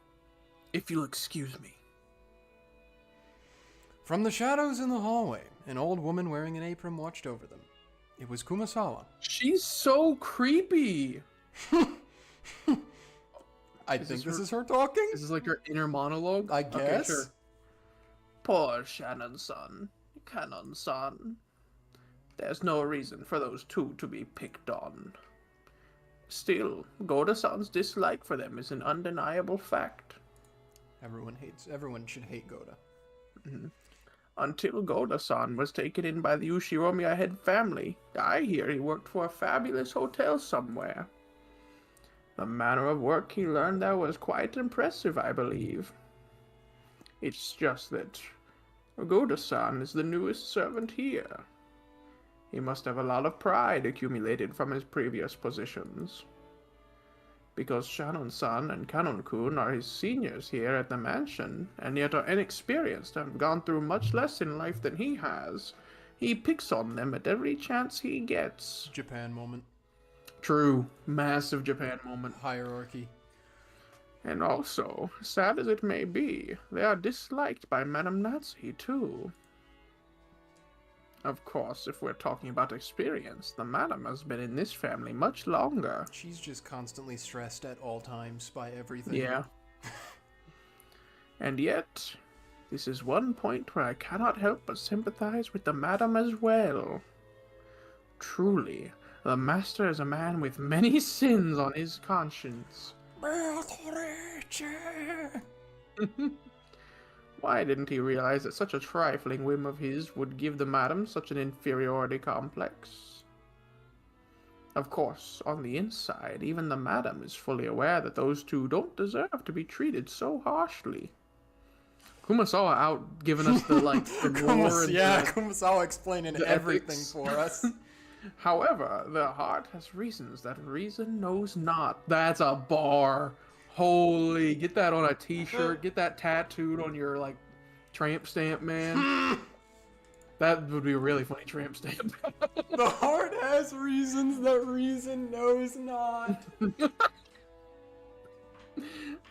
If you'll excuse me. From the shadows in the hallway, an old woman wearing an apron watched over them. It was Kumasawa. She's so creepy. I think this is her talking? This is like her inner monologue? I guess. Okay, sure. Poor Shannon-san. Cannon-san. There's no reason for those two to be picked on. Still, Goda-san's dislike for them is an undeniable fact. Everyone should hate Goda. Mm-hmm. Until Goda-san was taken in by the Ushiromiya head family, I hear he worked for a fabulous hotel somewhere. The manner of work he learned there was quite impressive, I believe. It's just that Goda-san is the newest servant here. He must have a lot of pride accumulated from his previous positions. Because Shannon-san and Cannon-kun are his seniors here at the mansion, and yet are inexperienced and have gone through much less in life than he has, he picks on them at every chance he gets. Japan moment. True. Massive Japan moment. Hierarchy. And also, sad as it may be, they are disliked by Madame Natsu, too. Of course, if we're talking about experience, the madam has been in this family much longer. She's just constantly stressed at all times by everything. Yeah. And yet, this is one point where I cannot help but sympathize with the madam as well. Truly, the master is a man with many sins on his conscience. Why didn't he realize that such a trifling whim of his would give the madam such an inferiority complex? Of course, on the inside, even the madam is fully aware that those two don't deserve to be treated so harshly. Kumasawa out giving us the, like, the lore and Kumasawa explaining everything ethics. for us. However, the heart has reasons that reason knows not. That's a bar. Holy, get that on a t-shirt, get that tattooed on your, like, tramp stamp, man. That would be a really funny tramp stamp. The heart has reasons that reason knows not.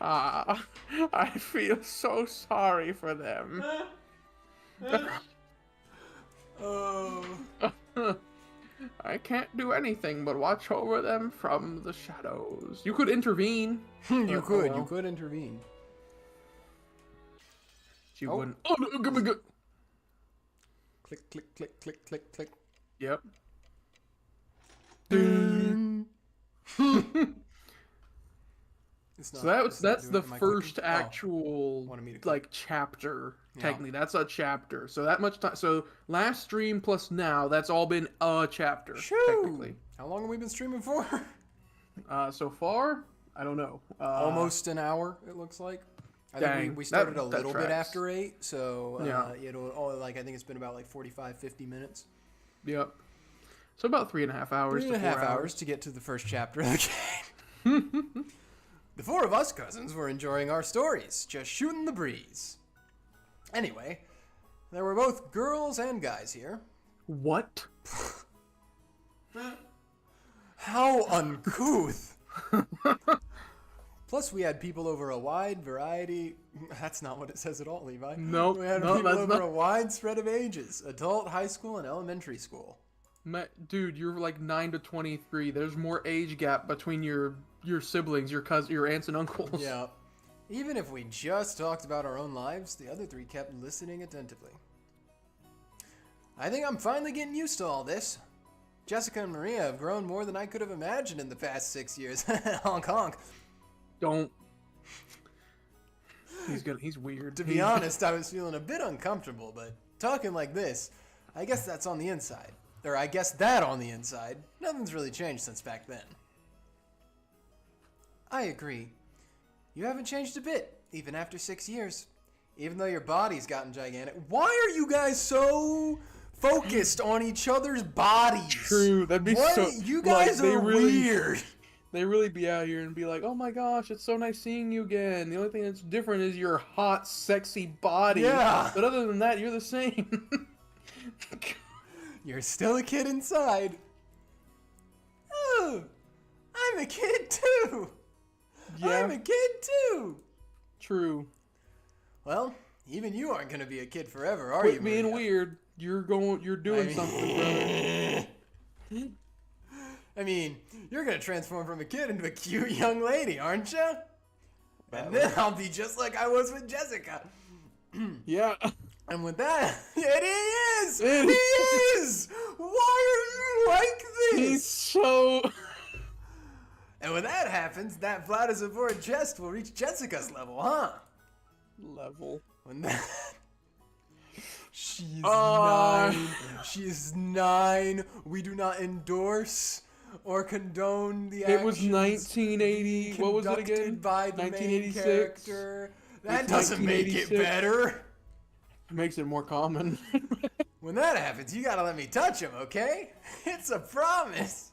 I feel so sorry for them. Oh. I can't do anything but watch over them from the shadows. You could intervene. You could intervene. She wouldn't. Oh, no, good. Click, click, click, click, click, click. Yep. Ding. So that's the first actual like chapter. Technically, that's a chapter. So that much time. So last stream plus now, that's all been a chapter. Technically. How long have we been streaming for? So far, I don't know. Almost an hour. It looks like. I think we started a little bit after 8, so I think it's been about like 45, 50 minutes. Yep. So about 3.5 hours. 3.5 hours to get to the first chapter of the game. The four of us cousins were enjoying our stories, just shooting the breeze. Anyway, there were both girls and guys here. What? How uncouth. Plus, we had people over a wide variety. That's not what it says at all, Levi. No, we had no, people that's over not. a wide spread of ages: adult, high school, and elementary school. Dude, you're like 9 to 23. There's more age gap between your siblings, your cousins, your aunts and uncles. Yeah. Even if we just talked about our own lives, the other three kept listening attentively. I think I'm finally getting used to all this. Jessica and Maria have grown more than I could have imagined in the past 6 years. Honk honk. Don't. He's weird. To be honest, I was feeling a bit uncomfortable, but talking like this, I guess that's on the inside. Or I guess that on the inside. Nothing's really changed since back then. I agree. You haven't changed a bit, even after 6 years. Even though your body's gotten gigantic. Why are you guys so focused on each other's bodies? True, that'd be what? so. You guys like, are weird. They really be out here and be like, "Oh my gosh, it's so nice seeing you again." The only thing that's different is your hot, sexy body. Yeah. But other than that, you're the same. You're still a kid inside. Oh, I'm a kid too. Yeah. I'm a kid too. True. Well, even you aren't gonna be a kid forever, are Quit you? being Maria? weird. You're doing something, brother. I mean, you're gonna transform from a kid into a cute young lady, aren't you? And then I'll be just like I was with Jessica. Yeah. And with that, and he is! He is! Why are you like this? He's so. And when that happens, that Vladisavor chest will reach Jessica's level, huh? Level. When that... She's 9. She's 9. We do not endorse or condone the actions. It was 1980. What was it again? Conducted by the main 1986. character. That It's doesn't make it 1986. better. It makes it more common. When that happens, you gotta let me touch him, okay? It's a promise.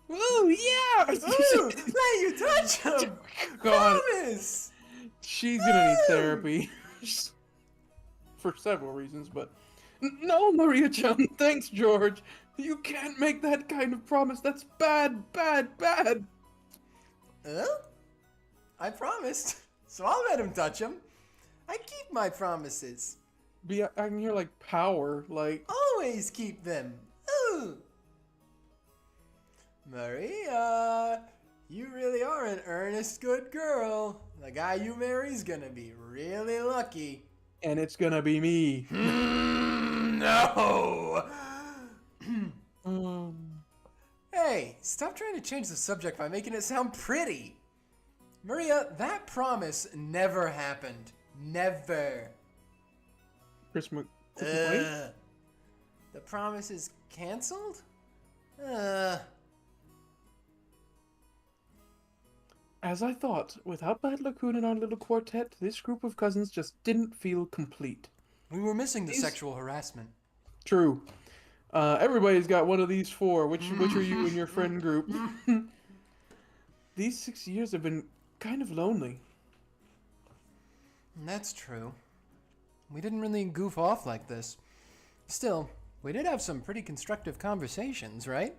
Ooh, yeah! Ooh, let you touch him. God. Promise. She's gonna need Woo! therapy. For several reasons, but... No, Maria-chan, thanks, George. You can't make that kind of promise. That's bad, bad, bad. I promised, so I'll let him touch him. I keep my promises. I can hear, like, power, like... Always keep them. Ooh. Maria, you really are an earnest good girl. The guy you marry's gonna be really lucky. And it's gonna be me. No! Um, Hey, stop trying to change the subject by making it sound pretty. Maria, that promise never happened. Never. Chris McQuaid? The promise is canceled? As I thought, without Bad Lacoon and our little quartet, this group of cousins just didn't feel complete. We were missing the sexual harassment. True. Everybody's got one of these 4. Which are you and your friend group? These 6 years have been kind of lonely. That's true. We didn't really goof off like this. Still, we did have some pretty constructive conversations, right?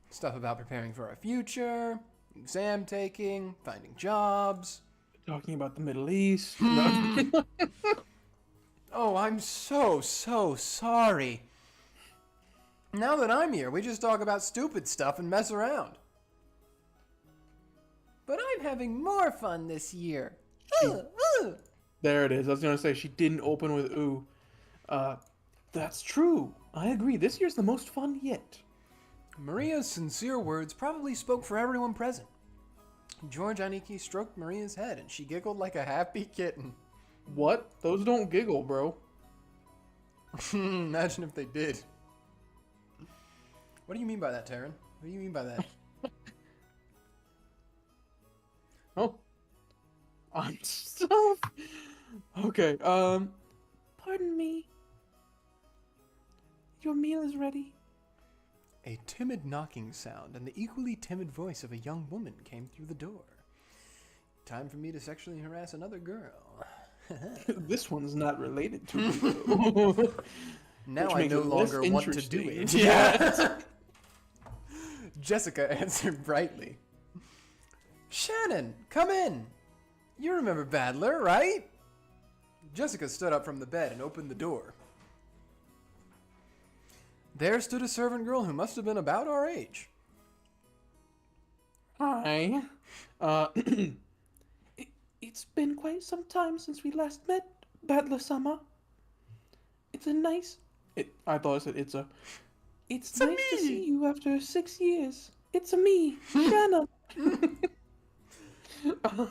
Stuff about preparing for our future, exam taking, finding jobs. Talking about the Middle East. No. Oh, I'm so sorry. Now that I'm here, we just talk about stupid stuff and mess around. But I'm having more fun this year. There it is. I was going to say, she didn't open with ooh. That's true. I agree. This year's the most fun yet. Maria's sincere words probably spoke for everyone present. George Aniki stroked Maria's head and she giggled like a happy kitten. What? Those don't giggle, bro. Imagine if they did. What do you mean by that, Taryn? What do you mean by that? Oh. I'm so... Okay, Pardon me. Your meal is ready. A timid knocking sound and the equally timid voice of a young woman came through the door. Time for me to sexually harass another girl. This one's not related to you. Now Which I makes no it less longer want to do interesting. it. Yeah. Jessica answered brightly. Shannon, come in. You remember Battler, right? Jessica stood up from the bed and opened the door. There stood a servant girl who must have been about our age. Hi. It's been quite some time since we last met, Battler-sama. It's a nice... I thought I said it's a... It's nice to see you after 6 years. It's a me, Shannon.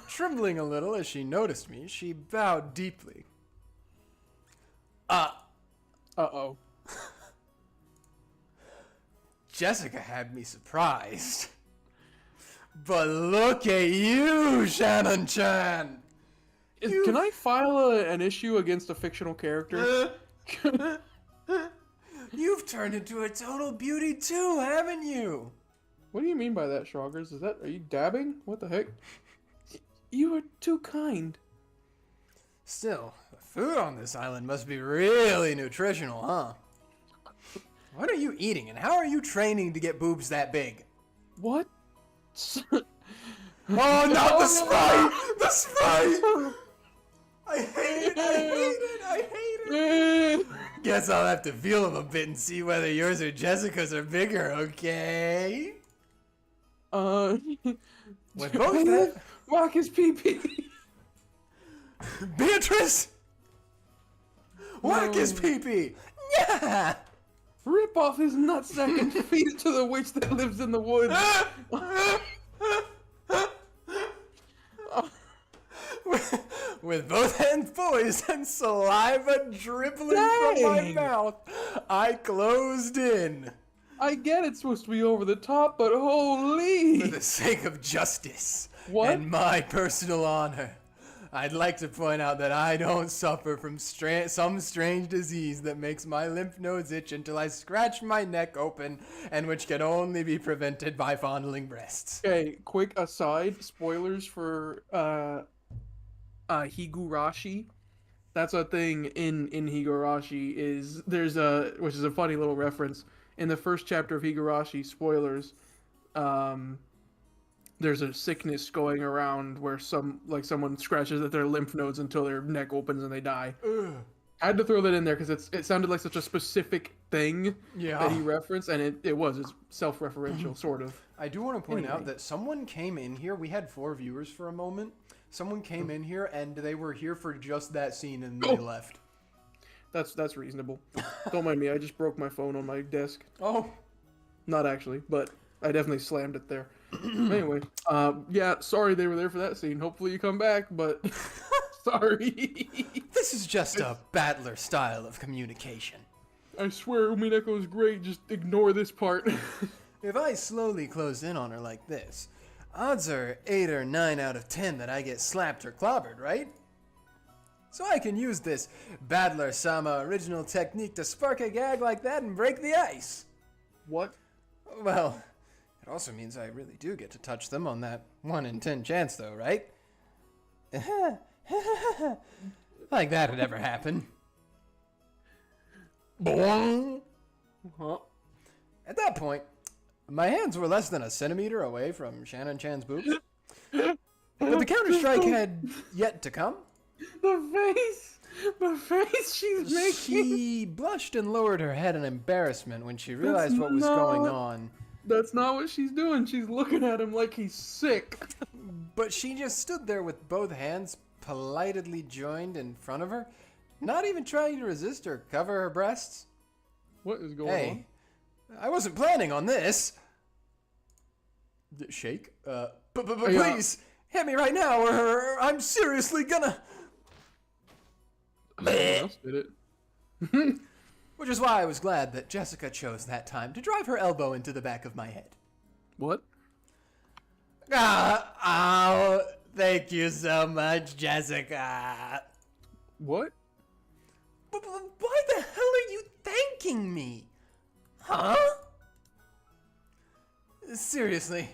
Trembling a little as she noticed me, she bowed deeply. Uh-oh. Jessica had me surprised. But look at you, Shannon-chan! Can I file an issue against a fictional character? You've turned into a total beauty too, haven't you? What do you mean by that, Shroggers? Are you dabbing? What the heck? You are too kind. Still, the food on this island must be really nutritional, huh? What are you eating, and how are you training to get boobs that big? What? Oh, not the Sprite! The Sprite! I hate it! I hate it! Guess I'll have to feel them a bit and see whether yours or Jessica's are bigger, okay? With both that... Whack his pee-pee! Beatrice! Whack his pee-pee! Yeah! Rip off his nutsack and feed it to the witch that lives in the woods. With both hands poised and saliva dribbling from my mouth, I closed in. I get it's supposed to be over the top, but holy! For the sake of justice What? and my personal honor, I'd like to point out that I don't suffer from some strange disease that makes my lymph nodes itch until I scratch my neck open, and which can only be prevented by fondling breasts. Okay, quick aside, spoilers for Higurashi. That's a thing in Higurashi which is a funny little reference. In the first chapter of Higurashi, spoilers, there's a sickness going around where someone scratches at their lymph nodes until their neck opens and they die. Ugh. I had to throw that in there because it sounded like such a specific thing that he referenced, and it's self-referential, sort of. I do want to point out that someone came in here. We had 4 viewers for a moment. Someone came in here, and they were here for just that scene, and they left. That's reasonable. Don't mind me, I just broke my phone on my desk. Oh. Not actually, but I definitely slammed it there. Anyway, yeah, sorry they were there for that scene. Hopefully you come back, but sorry. This is just a battler style of communication. I swear Umineko is great, just ignore this part. If I slowly close in on her like this, odds are 8 or 9 out of 10 that I get slapped or clobbered, right? So I can use this Battler-sama original technique to spark a gag like that and break the ice. What? Well, it also means I really do get to touch them on that 1 in 10 chance though, right? Like that had ever happened. Boing! Huh? At that point, my hands were less than a centimeter away from Shannon-chan's boobs. But the counter-strike had yet to come. The face she's making. She blushed and lowered her head in embarrassment when she realized what was going on. That's not what she's doing. She's looking at him like he's sick. But she just stood there with both hands politely joined in front of her, not even trying to resist or cover her breasts. What is going Hey, I wasn't planning on this. Shake? Please, hit me right now or I'm seriously gonna... on? Else did it. Which is why I was glad that Jessica chose that time to drive her elbow into the back of my head. What? Oh, thank you so much, Jessica. What? But why the hell are you thanking me? Huh? Seriously,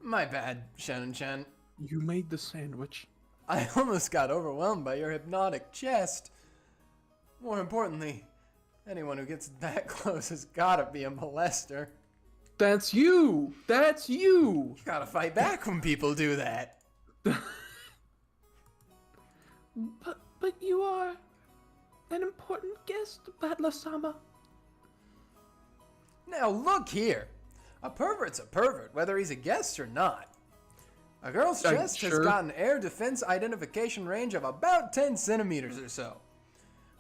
my bad, Shannon-chan. You made the sandwich. I almost got overwhelmed by your hypnotic chest. More importantly, anyone who gets that close has gotta be a molester. That's you! That's you! You gotta fight back when people do that. But you are an important guest, Battler-sama. Now look here. A pervert's a pervert, whether he's a guest or not. A girl's chest has got an air defense identification range of about 10 centimeters or so.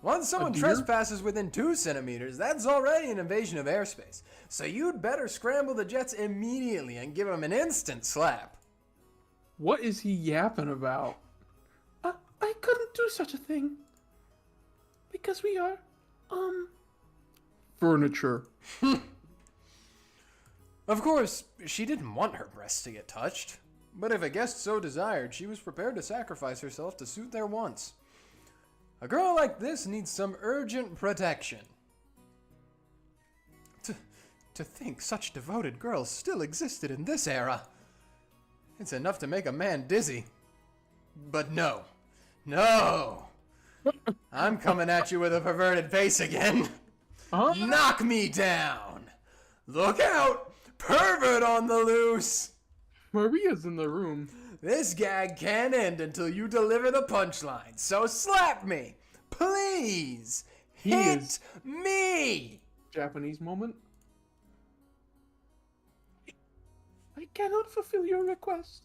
Once someone trespasses within 2 centimeters, that's already an invasion of airspace. So you'd better scramble the jets immediately and give him an instant slap. What is he yapping about? I couldn't do such a thing. Because we are, furniture. Of course, she didn't want her breasts to get touched. But if a guest so desired, she was prepared to sacrifice herself to suit their wants. A girl like this needs some urgent protection. To think such devoted girls still existed in this era. It's enough to make a man dizzy. But no. No! I'm coming at you with a perverted face again. Knock me down! Look out! Pervert on the loose! Maria's in the room. This gag can't end until you deliver the punchline, so slap me! Please! Hit me! Japanese moment. I cannot fulfill your request.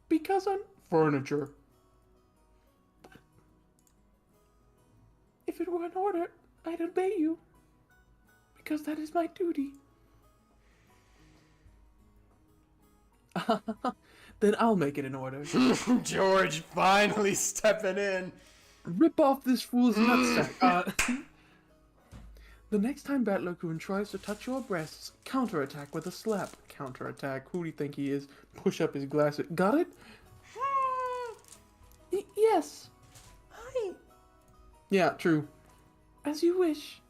Because I'm furniture. But if it were an order, I'd obey you. Because that is my duty. Then I'll make it in order. George finally stepping in. Rip off this fool's nutsack. The next time Battler-kun tries to touch your breasts, counterattack with a slap. Counterattack. Who do you think he is? Push up his glasses. Got it? Yes. Yeah, true. As you wish.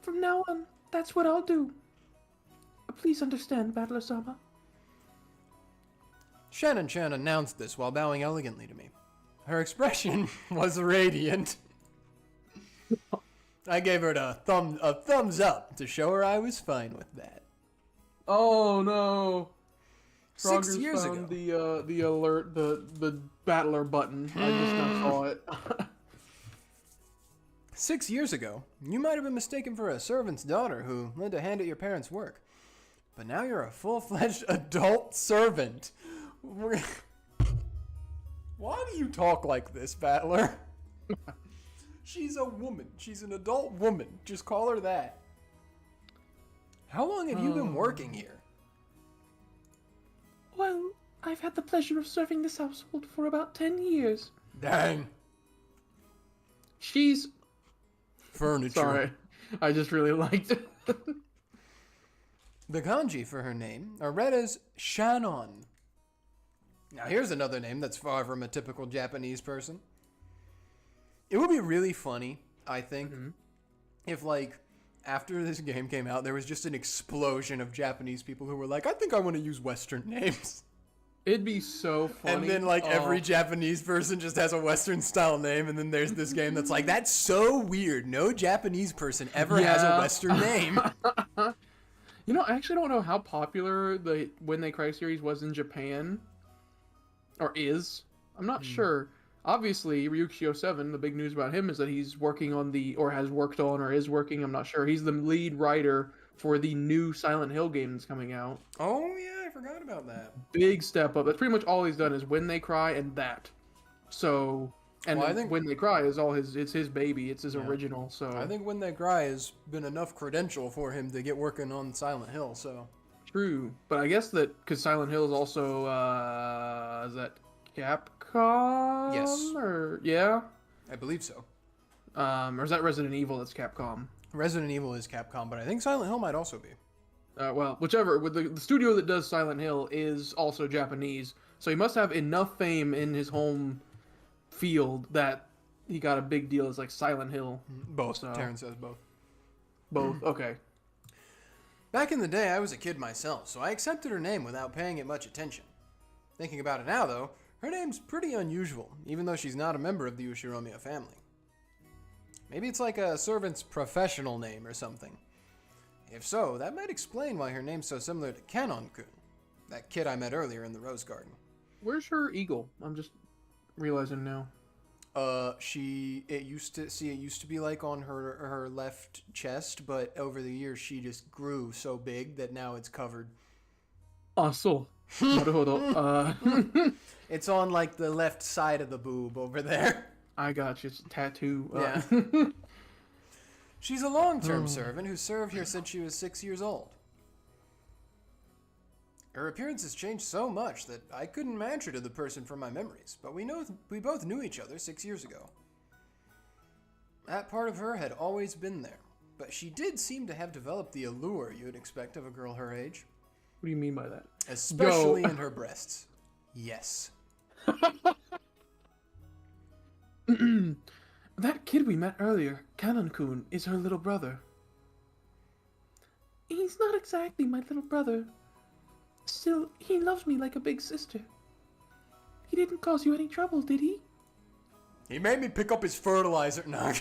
From now on, that's what I'll do. Please understand, Battler-sama. Shannon Chan announced this while bowing elegantly to me. Her expression was radiant. I gave her a thumbs up to show her I was fine with that. Oh no! 6 years ago, the alert, the battler button. I just now saw it. 6 years ago, you might have been mistaken for a servant's daughter who lent a hand at your parents' work. But now you're a full-fledged adult servant. Why do you talk like this, Battler? She's a woman. She's an adult woman. Just call her that. How long have you been working here? Well, I've had the pleasure of serving this household for about 10 years. Dang. She's... Furniture. Sorry. I just really liked it. The kanji for her name are read as Shannon. Now here's another name that's far from a typical Japanese person. It would be really funny, I think, if, like, after this game came out, there was just an explosion of Japanese people who were like, I think I want to use Western names. It'd be so funny. And then, like, every Japanese person just has a Western-style name, and then there's this game that's like, that's so weird. No Japanese person ever has a Western name. You know, I actually don't know how popular the When They Cry series was in Japan. Or is. I'm not sure. Obviously, Ryukiyo 7, the big news about him is that he's working on or has worked on, or is working, I'm not sure. He's the lead writer for the new Silent Hill game that's coming out. Oh, yeah, I forgot about that. Big step up. That's pretty much all he's done is When They Cry and that. So, and Well, I think- When They Cry is it's his baby. It's his original, so. I think When They Cry has been enough credential for him to get working on Silent Hill, so... True. But I guess that, because Silent Hill is also, is that Capcom? Yes. Or, yeah? I believe so. Or is that Resident Evil that's Capcom? Resident Evil is Capcom, but I think Silent Hill might also be. Well, whichever. With the studio that does Silent Hill is also Japanese, so he must have enough fame in his home field that he got a big deal as like Silent Hill. Both. So. Terrence says both. Both. Okay. Back in the day, I was a kid myself, so I accepted her name without paying it much attention. Thinking about it now, though, her name's pretty unusual, even though she's not a member of the Ushiromiya family. Maybe it's like a servant's professional name or something. If so, that might explain why her name's so similar to Kanon-kun, that kid I met earlier in the Rose Garden. Where's her eagle? I'm just realizing now. It used to be like on her left chest, but over the years she just grew so big that now it's covered. Ah, so. なるほど. It's on like the left side of the boob over there. I got you. It's a tattoo. Yeah. She's a long-term servant who served here since she was 6 years old. Her appearance has changed so much that I couldn't match her to the person from my memories, but we both knew each other 6 years ago. That part of her had always been there, but she did seem to have developed the allure you'd expect of a girl her age. What do you mean by that? Especially in her breasts. Yes. That kid we met earlier, Kanon-kun, is her little brother. He's not exactly my little brother. Still, he loves me like a big sister. He didn't cause you any trouble, did he? He made me pick up his fertilizer. No.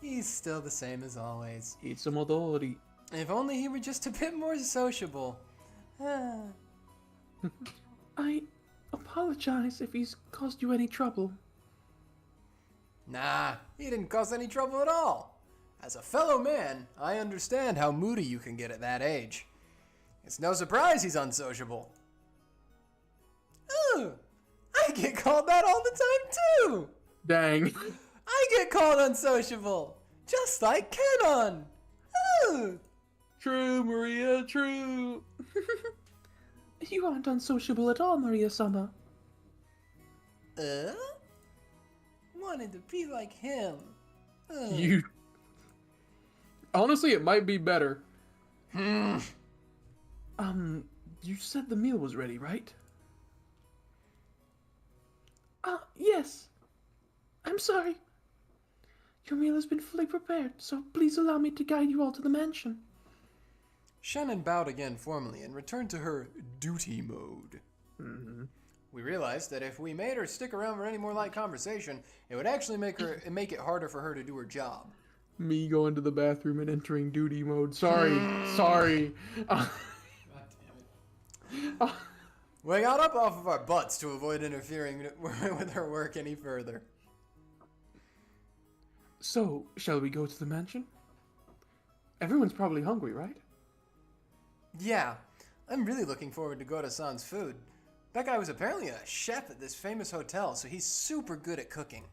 He's still the same as always. Itsumo-dori. If only he were just a bit more sociable. I apologize if he's caused you any trouble. Nah, he didn't cause any trouble at all. As a fellow man, I understand how moody you can get at that age. It's no surprise he's unsociable. Ooh, I get called that all the time too. Dang. I get called unsociable, just like Kanon. Ooh. True, Maria, true. You aren't unsociable at all, Maria-sama. Wanted to be like him. You... Honestly, it might be better. You said the meal was ready, right? Yes. I'm sorry. Your meal has been fully prepared, so please allow me to guide you all to the mansion. Shannon bowed again formally and returned to her duty mode. We realized that if we made her stick around for any more light conversation, it would actually make it harder for her to do her job. Me going to the bathroom and entering duty mode. Sorry. Sorry. God damn it. We got up off of our butts to avoid interfering with her work any further. So, shall we go to the mansion? Everyone's probably hungry, right? Yeah, I'm really looking forward to Goro-san's food. That guy was apparently a chef at this famous hotel, so he's super good at cooking.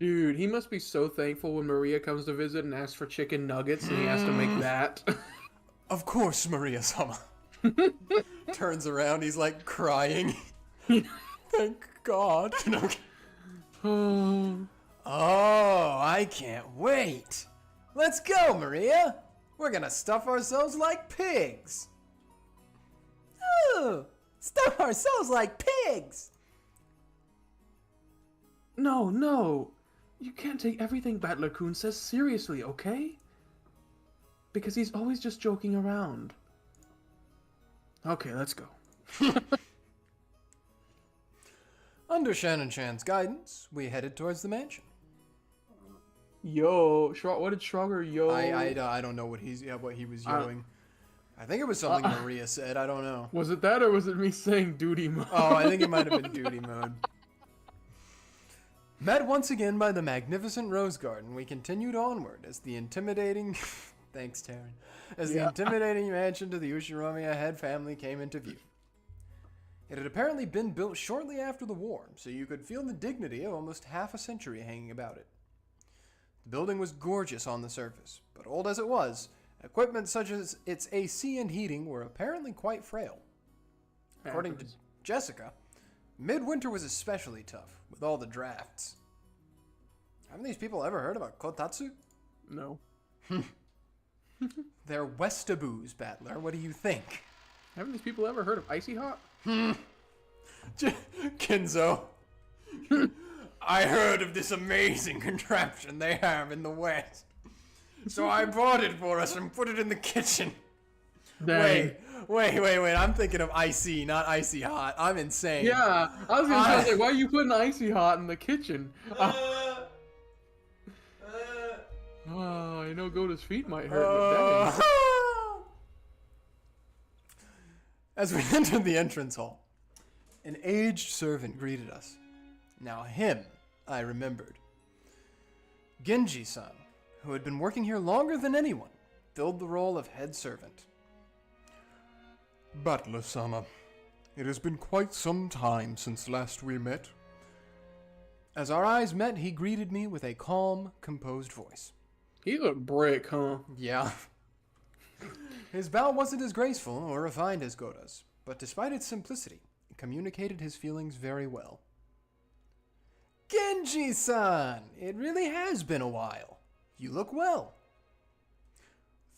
Dude, he must be so thankful when Maria comes to visit and asks for chicken nuggets and he has to make that. Of course, Maria-sama. Turns around, he's like crying. Thank God. Oh, I can't wait. Let's go, Maria. We're gonna stuff ourselves like pigs. Ooh, stuff ourselves like pigs. No. You can't take everything Battler-kun says seriously, okay? Because he's always just joking around. Okay, let's go. Under Shannon-chan's guidance, we headed towards the mansion. Yo, what did Schrager yo? I don't know what he was yelling. I think it was something Maria said. I don't know. Was it that or was it me saying duty mode? Oh, I think it might have been duty mode. Met once again by the magnificent Rose Garden, we continued onward as the intimidating... Thanks, Taryn. The intimidating mansion to the Ushiromiya head family came into view. It had apparently been built shortly after the war, so you could feel the dignity of almost half a century hanging about it. The building was gorgeous on the surface, but old as it was, equipment such as its AC and heating were apparently quite frail. According to Jessica, midwinter was especially tough, with all the drafts. Haven't these people ever heard about kotatsu? No. They're Westaboos, Battler. What do you think? Haven't these people ever heard of Icy Hot? Kinzo. I heard of this amazing contraption they have in the West. So I bought it for us and put it in the kitchen. Dang. Wait. I'm thinking of Icy, not Icy Hot. I'm insane. Yeah, I was gonna say, why are you putting Icy Hot in the kitchen? I know Goda's feet might hurt, but dang. As we entered the entrance hall, an aged servant greeted us. Now him I remembered. Genji-san, who had been working here longer than anyone, filled the role of head servant. Butler-sama, it has been quite some time since last we met. As our eyes met, he greeted me with a calm, composed voice. He's a brick, huh? Yeah. His bow wasn't as graceful or refined as Goda's, but despite its simplicity, it communicated his feelings very well. Genji-san! It really has been a while. You look well.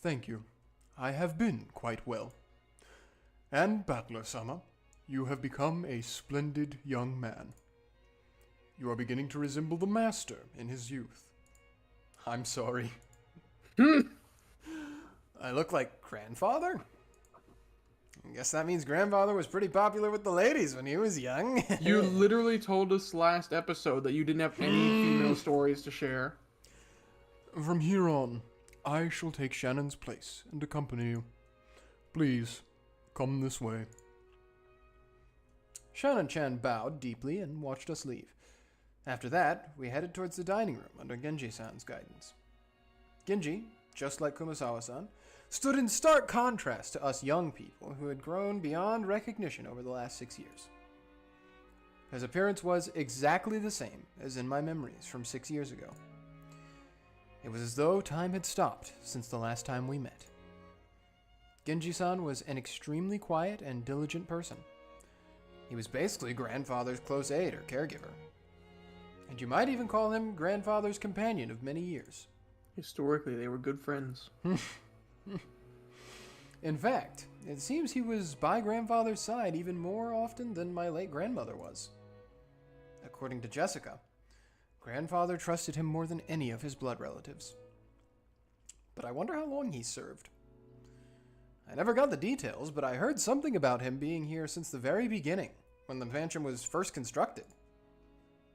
Thank you. I have been quite well. And Butler-sama, you have become a splendid young man. You are beginning to resemble the master in his youth. I'm sorry. I look like grandfather? I guess that means grandfather was pretty popular with the ladies when he was young. You literally told us last episode that you didn't have any female stories to share. From here on, I shall take Shannon's place and accompany you. Please, come this way. Shannon-chan bowed deeply and watched us leave. After that, we headed towards the dining room under Genji-san's guidance. Genji, just like Kumasawa-san, stood in stark contrast to us young people who had grown beyond recognition over the last 6 years. His appearance was exactly the same as in my memories from 6 years ago. It was as though time had stopped since the last time we met. Genji-san was an extremely quiet and diligent person. He was basically grandfather's close aide or caregiver. And you might even call him grandfather's companion of many years. Historically, they were good friends. In fact, it seems he was by grandfather's side even more often than my late grandmother was. According to Jessica, grandfather trusted him more than any of his blood relatives. But I wonder how long he served. I never got the details, but I heard something about him being here since the very beginning, when the mansion was first constructed.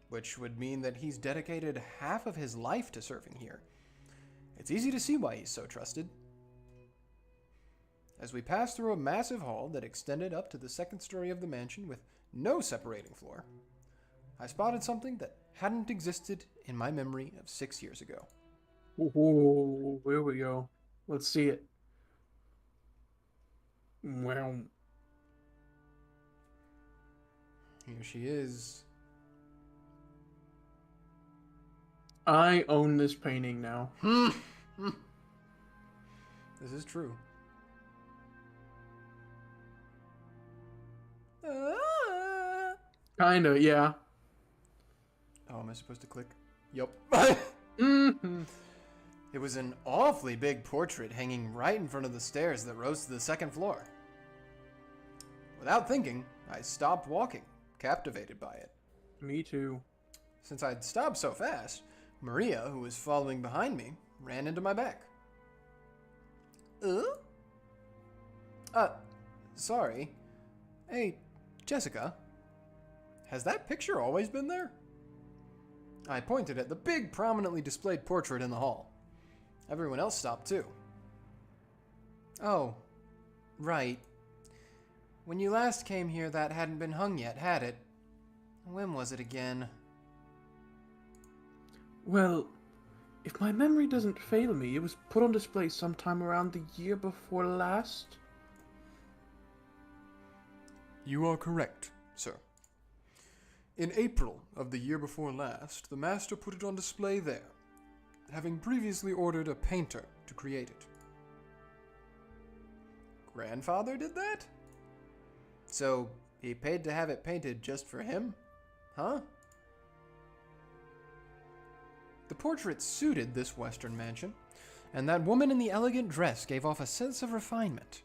Which would mean that he's dedicated half of his life to serving here. It's easy to see why he's so trusted. As we passed through a massive hall that extended up to the second story of the mansion with no separating floor, I spotted something that hadn't existed in my memory of 6 years ago. Ooh, here we go. Let's see it. Well, Here she is. I own this painting now. This is true. Kinda, yeah. Oh, am I supposed to click? Yup. Mm-hmm. It was an awfully big portrait hanging right in front of the stairs that rose to the second floor. Without thinking, I stopped walking, captivated by it. Me too. Since I'd stopped so fast, Maria, who was following behind me, ran into my back. Sorry. Hey, Jessica. Has that picture always been there? I pointed at the big, prominently displayed portrait in the hall. Everyone else stopped too. Oh, right. When you last came here, that hadn't been hung yet, had it? When was it again? Well, if my memory doesn't fail me, it was put on display sometime around the year before last. You are correct, sir. In April of the year before last, the master put it on display there, having previously ordered a painter to create it. Grandfather did that? So, he paid to have it painted just for him? Huh? The portrait suited this western mansion, and that woman in the elegant dress gave off a sense of refinement.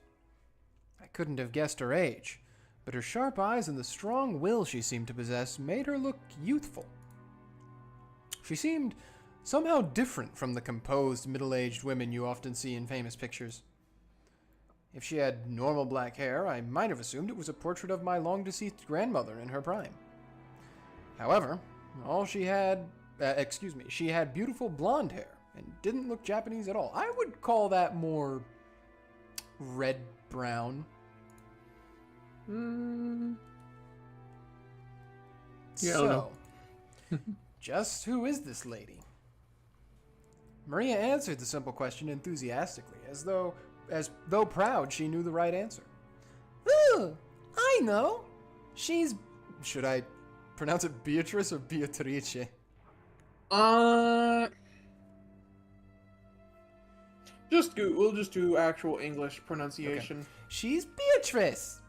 I couldn't have guessed her age, but her sharp eyes and the strong will she seemed to possess made her look youthful. She seemed somehow different from the composed, middle-aged women you often see in famous pictures. If she had normal black hair, I might have assumed it was a portrait of my long-deceased grandmother in her prime. However, she had beautiful blonde hair and didn't look Japanese at all. I would call that more red-brown. Yeah, So, I don't know. just who is this lady? Maria answered the simple question enthusiastically, as though proud she knew the right answer. Ooh, I know. She's... Should I pronounce it Beatrice or Beatrice? We'll just do actual English pronunciation. Okay. She's Beatrice.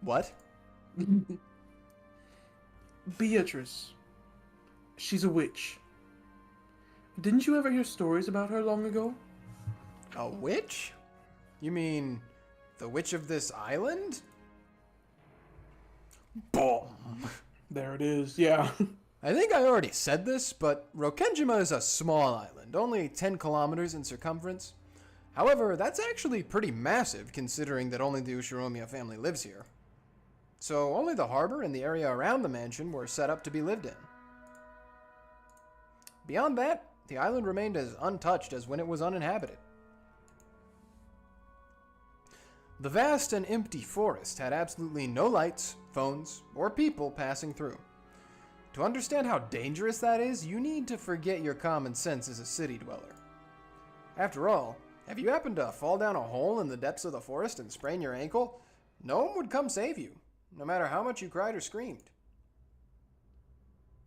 What? Beatrice. She's a witch. Didn't you ever hear stories about her long ago? A witch? You mean the witch of this island? Boom. There it is, yeah. I think I already said this, but Rokkenjima is a small island, only 10 kilometers in circumference. However, that's actually pretty massive considering that only the Ushiromiya family lives here. So only the harbor and the area around the mansion were set up to be lived in. Beyond that, the island remained as untouched as when it was uninhabited. The vast and empty forest had absolutely no lights, phones, or people passing through. To understand how dangerous that is, you need to forget your common sense as a city dweller. After all, have you happened to fall down a hole in the depths of the forest and sprain your ankle? No one would come save you, no matter how much you cried or screamed.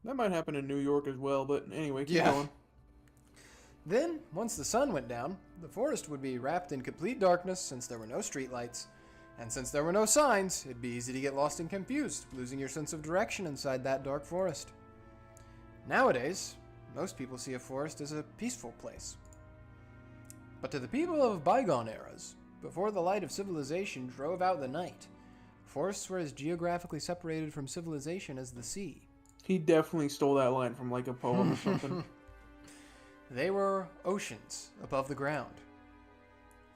That might happen in New York as well, but anyway, keep going. Then, once the sun went down, the forest would be wrapped in complete darkness since there were no streetlights. And since there were no signs, it'd be easy to get lost and confused, losing your sense of direction inside that dark forest. Nowadays, most people see a forest as a peaceful place. But to the people of bygone eras, before the light of civilization drove out the night, forests were as geographically separated from civilization as the sea. He definitely stole that line from like a poem or something. They were oceans above the ground.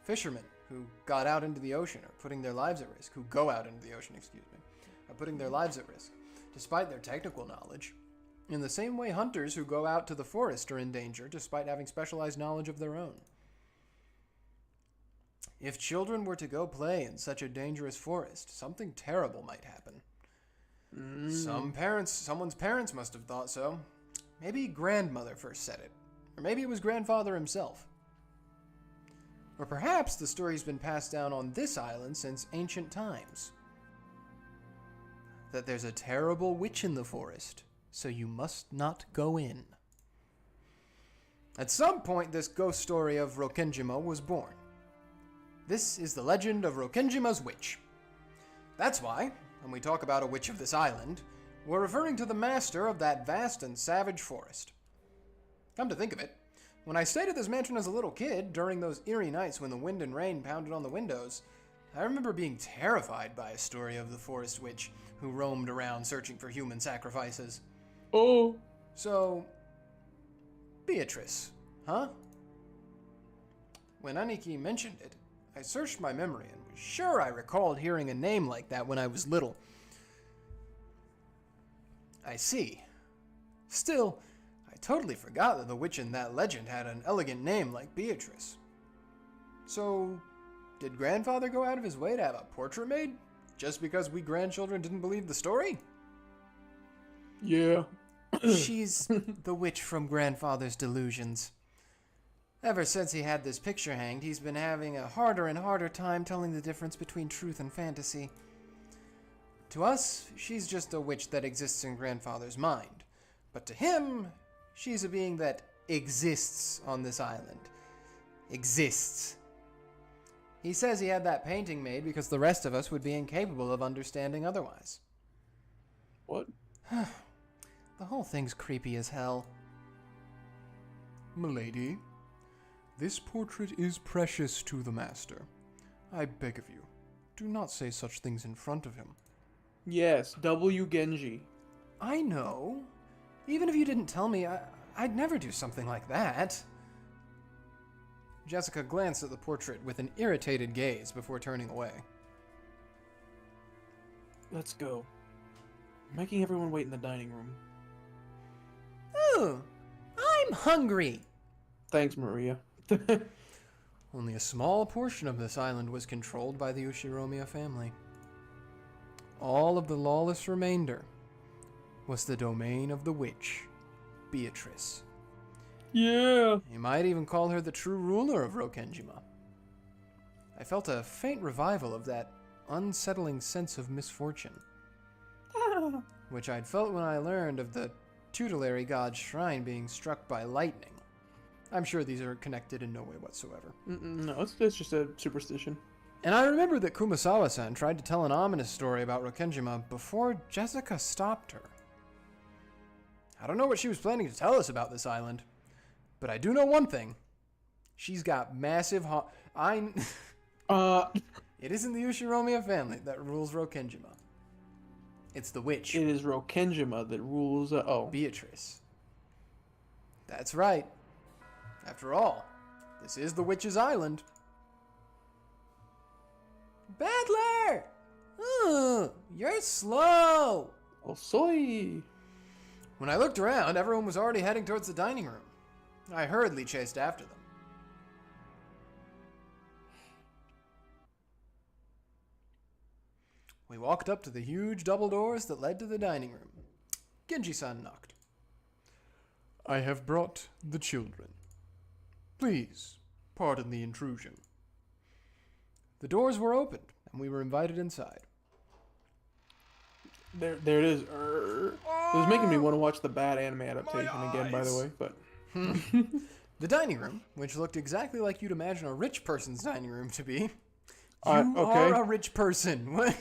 Fishermen who got out into the ocean are putting their lives at risk, who go out into the ocean, are putting their lives at risk, despite their technical knowledge. In the same way, hunters who go out to the forest are in danger, despite having specialized knowledge of their own. If children were to go play in such a dangerous forest, something terrible might happen. Someone's parents must have thought so. Maybe grandmother first said it. Or maybe it was grandfather himself. Or perhaps the story's been passed down on this island since ancient times. That there's a terrible witch in the forest, so you must not go in. At some point, this ghost story of Rokkenjima was born. This is the legend of Rokkenjima's witch. That's why, when we talk about a witch of this island, we're referring to the master of that vast and savage forest. Come to think of it, when I stayed at this mansion as a little kid, during those eerie nights when the wind and rain pounded on the windows, I remember being terrified by a story of the forest witch who roamed around searching for human sacrifices. Oh. So, Beatrice, huh? When Aniki mentioned it, I searched my memory and was sure I recalled hearing a name like that when I was little. I see. Still, I totally forgot that the witch in that legend had an elegant name like Beatrice. So, did grandfather go out of his way to have a portrait made? Just because we grandchildren didn't believe the story? Yeah. She's the witch from grandfather's delusions. Ever since he had this picture hanged, he's been having a harder and harder time telling the difference between truth and fantasy. To us, she's just a witch that exists in grandfather's mind. But to him, she's a being that exists on this island. Exists. He says he had that painting made because the rest of us would be incapable of understanding otherwise. What? The whole thing's creepy as hell. Milady, this portrait is precious to the master. I beg of you, do not say such things in front of him. Yes, W. Genji. I know. Even if you didn't tell me, I'd never do something like that. Jessica glanced at the portrait with an irritated gaze before turning away. Let's go. I'm making everyone wait in the dining room. Ooh, I'm hungry. Thanks, Maria. Only a small portion of this island was controlled by the Ushiromiya family. All of the lawless remainder was the domain of the witch, Beatrice. Yeah. You might even call her the true ruler of Rokkenjima. I felt a faint revival of that unsettling sense of misfortune, which I'd felt when I learned of the tutelary god's shrine being struck by lightning. I'm sure these are connected in no way whatsoever. No, it's just a superstition. And I remember that Kumasawa-san tried to tell an ominous story about Rokkenjima before Jessica stopped her. I don't know what she was planning to tell us about this island, but I do know one thing. She's got massive It isn't the Ushiromiya family that rules Rokkenjima. It's the witch. It is Rokkenjima that rules. Beatrice. That's right. After all, this is the witch's island. Battler! You're slow! Oh, soy! When I looked around, everyone was already heading towards the dining room. I hurriedly chased after them. We walked up to the huge double doors that led to the dining room. Genji-san knocked. I have brought the children. Please, pardon the intrusion. The doors were opened, and we were invited inside. There it is. It was making me want to watch the bad anime adaptation again, by the way. But the dining room, which looked exactly like you'd imagine a rich person's dining room to be. You okay. are a rich person.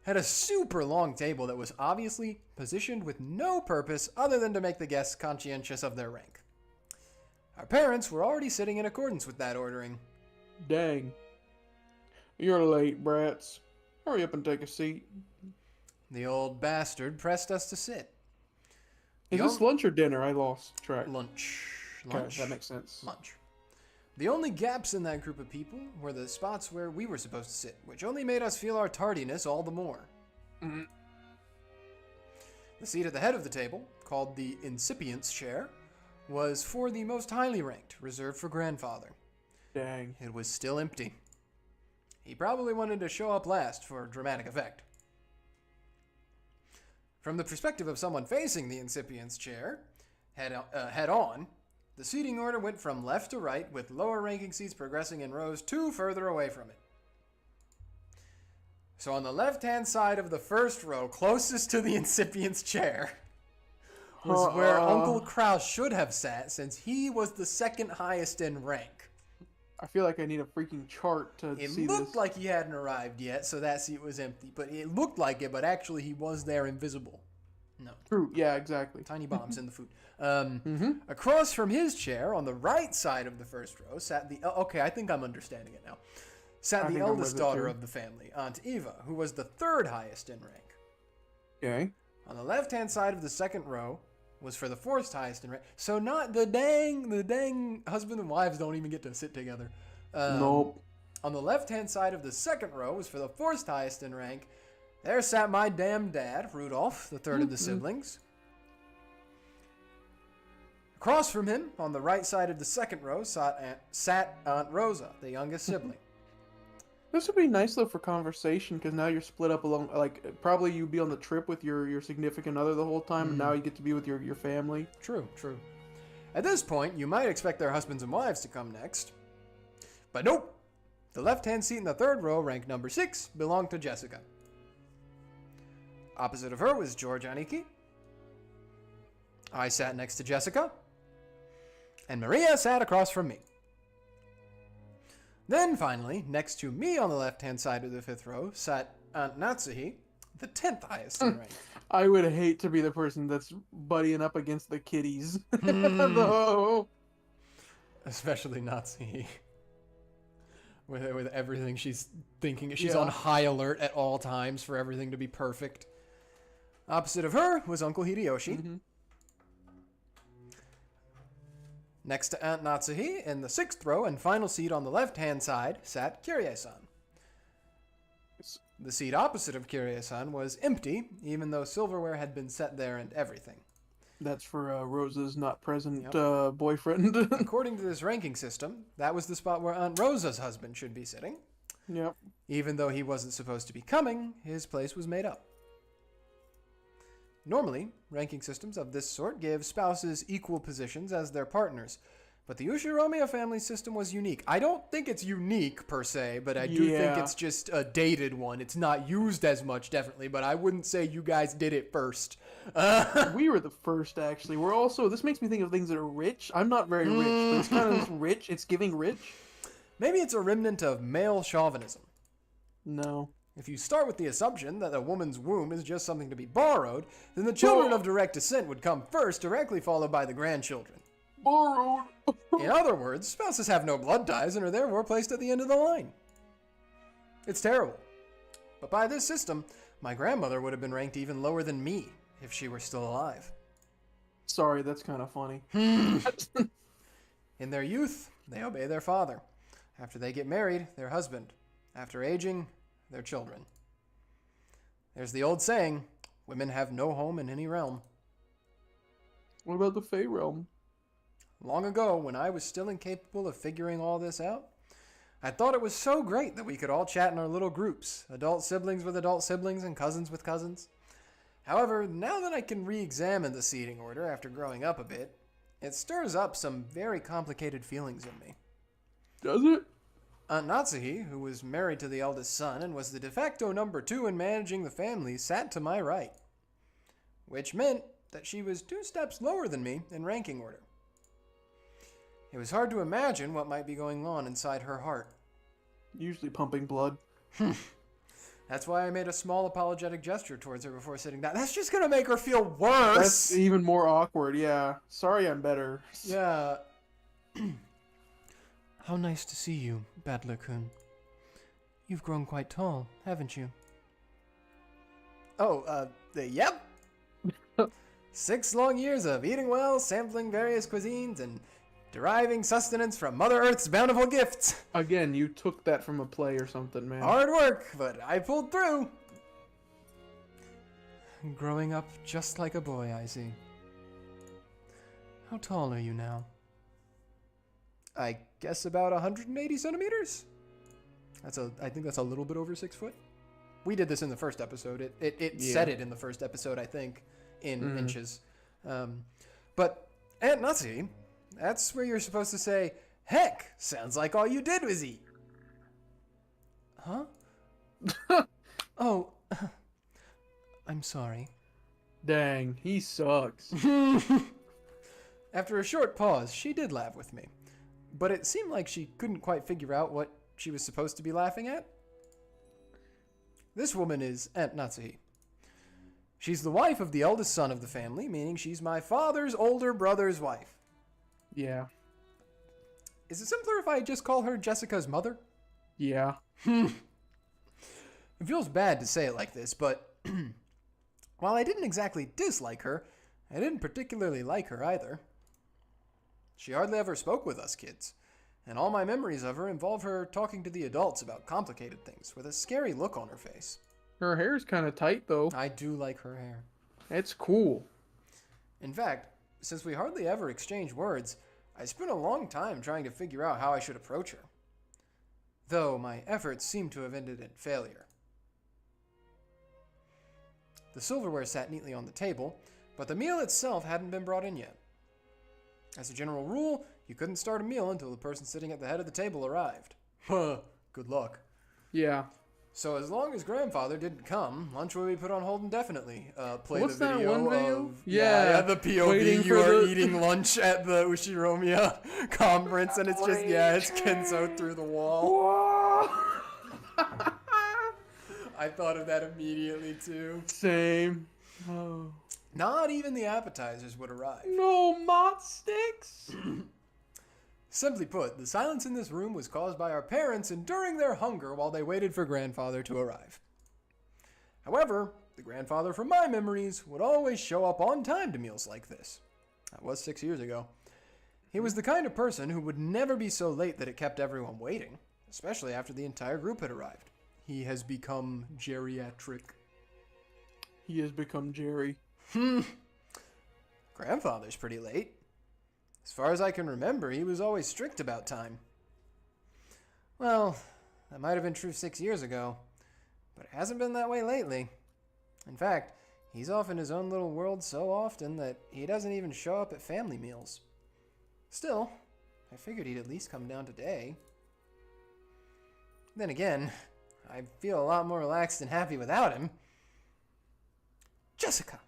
Had a super long table that was obviously positioned with no purpose other than to make the guests conscientious of their rank. Our parents were already sitting in accordance with that ordering. Dang. You're late, brats. Hurry up and take a seat. The old bastard pressed us to sit. Is this lunch or dinner? I lost track. Lunch. Okay, that makes sense. Lunch. The only gaps in that group of people were the spots where we were supposed to sit, which only made us feel our tardiness all the more. Mm-hmm. The seat at the head of the table, called the incipience chair, was for the most highly ranked, reserved for grandfather. Dang. It was still empty. He probably wanted to show up last for dramatic effect. From the perspective of someone facing the incipience chair, head on, the seating order went from left to right, with lower ranking seats progressing in rows 2 further away from it. So on the left-hand side of the first row, closest to the incipience chair, was where Uncle Kraus should have sat, since he was the second highest in rank. I feel like I need a freaking chart to see this. It looked like he hadn't arrived yet, so that seat was empty. But it looked like it, but actually he was there invisible. No. True, yeah, exactly. Tiny bombs in the food. Across from his chair, on the right side of the first row, sat the... okay, I think I'm understanding it now. Sat the eldest daughter of the family, Aunt Eva, who was the third highest in rank. Okay. On the left-hand side of the second row was for the fourth highest in rank. So not the dang husband and wives don't even get to sit together. Nope. On the left-hand side of the second row was for the fourth highest in rank. There sat my damn dad, Rudolph, the third of the siblings. Across from him, on the right side of the second row, sat Aunt Rosa, the youngest sibling. This would be nice though for conversation, because now you're split up along. Like probably you'd be on the trip with your significant other the whole time, and now you get to be with your family. True. At this point, you might expect their husbands and wives to come next, but nope. The left-hand seat in the third row, ranked number 6, belonged to Jessica. Opposite of her was George Aniki. I sat next to Jessica, and Maria sat across from me. Then, finally, next to me on the left-hand side of the 5th row, sat Aunt Natsuhi, the 10th highest in rank. I would hate to be the person that's buddying up against the kiddies. No. Especially Natsuhi. With everything she's thinking. She's on high alert at all times for everything to be perfect. Opposite of her was Uncle Hideyoshi. Mm-hmm. Next to Aunt Natsuhi, in the 6th row and final seat on the left-hand side, sat Kyrie-san. The seat opposite of Kyrie-san was empty, even though silverware had been set there and everything. That's for Rosa's not present Yep. boyfriend. According to this ranking system, that was the spot where Aunt Rosa's husband should be sitting. Yep. Even though he wasn't supposed to be coming, his place was made up. Normally, ranking systems of this sort give spouses equal positions as their partners, but the Ushiromiya family system was unique. I don't think it's unique per se, but I do think it's just a dated one. It's not used as much, definitely, but I wouldn't say you guys did it first. We were the first, actually. We're also, this makes me think of things that are rich. I'm not very rich, but it's kind of rich. It's giving rich. Maybe it's a remnant of male chauvinism. No. If you start with the assumption that a woman's womb is just something to be borrowed, then the children of direct descent would come first, directly followed by the grandchildren. Borrowed. In other words, spouses have no blood ties and are therefore placed at the end of the line. It's terrible. But by this system, my grandmother would have been ranked even lower than me if she were still alive. Sorry, that's kind of funny. In their youth, they obey their father. After they get married, their husband. After aging, their children. There's the old saying, women have no home in any realm. What about the Fey realm? Long ago, when I was still incapable of figuring all this out, I thought it was so great that we could all chat in our little groups, adult siblings with adult siblings and cousins with cousins. However, now that I can re-examine the seating order after growing up a bit, it stirs up some very complicated feelings in me. Does it? Aunt Natsuhi, who was married to the eldest son and was the de facto number 2 in managing the family, sat to my right, which meant that she was 2 steps lower than me in ranking order. It was hard to imagine what might be going on inside her heart. Usually pumping blood. That's why I made a small apologetic gesture towards her before sitting down. That's just gonna make her feel worse! That's even more awkward, yeah. Sorry, I'm better. Yeah. How nice to see you, Badler-kun. You've grown quite tall, haven't you? Oh, yep. 6 long years of eating well, sampling various cuisines, and deriving sustenance from Mother Earth's bountiful gifts. Again, you took that from a play or something, man. Hard work, but I pulled through. Growing up just like a boy, I see. How tall are you now? I guess about 180 centimeters? I think that's a little bit over 6 foot. We did this in the first episode. It said it in the first episode, I think, in inches. But Aunt Natsuhi, that's where you're supposed to say, heck, sounds like all you did was eat. Huh? Oh, I'm sorry. Dang, he sucks. After a short pause, she did laugh with me. But it seemed like she couldn't quite figure out what she was supposed to be laughing at. This woman is Aunt Natsuhi. She's the wife of the eldest son of the family, meaning she's my father's older brother's wife. Yeah. Is it simpler if I just call her Jessica's mother? Yeah. It feels bad to say it like this, but while I didn't exactly dislike her, I didn't particularly like her either. She hardly ever spoke with us kids, and all my memories of her involve her talking to the adults about complicated things with a scary look on her face. Her hair's kind of tight, though. I do like her hair. It's cool. In fact, since we hardly ever exchange words, I spent a long time trying to figure out how I should approach her. Though my efforts seem to have ended in failure. The silverware sat neatly on the table, but the meal itself hadn't been brought in yet. As a general rule, you couldn't start a meal until the person sitting at the head of the table arrived. Good luck. Yeah. So as long as grandfather didn't come, lunch would be put on hold indefinitely. Play What's the that video one video? of Yeah, the POV. waiting You for are the- eating lunch at the Ushiromiya conference, and it's just it's Kenzo through the wall. I thought of that immediately too. Same. Oh. Not even the appetizers would arrive. No mott sticks. Simply put, the silence in this room was caused by our parents enduring their hunger while they waited for grandfather to arrive. However, the grandfather from my memories would always show up on time to meals like this. That was 6 years ago. He was the kind of person who would never be so late that it kept everyone waiting, especially after the entire group had arrived. He has become geriatric. He has become Jerry. Grandfather's pretty late. As far as I can remember, he was always strict about time. Well, that might have been true 6 years ago, but it hasn't been that way lately. In fact, he's off in his own little world so often that he doesn't even show up at family meals. Still, I figured he'd at least come down today. Then again, I feel a lot more relaxed and happy without him. Jessica!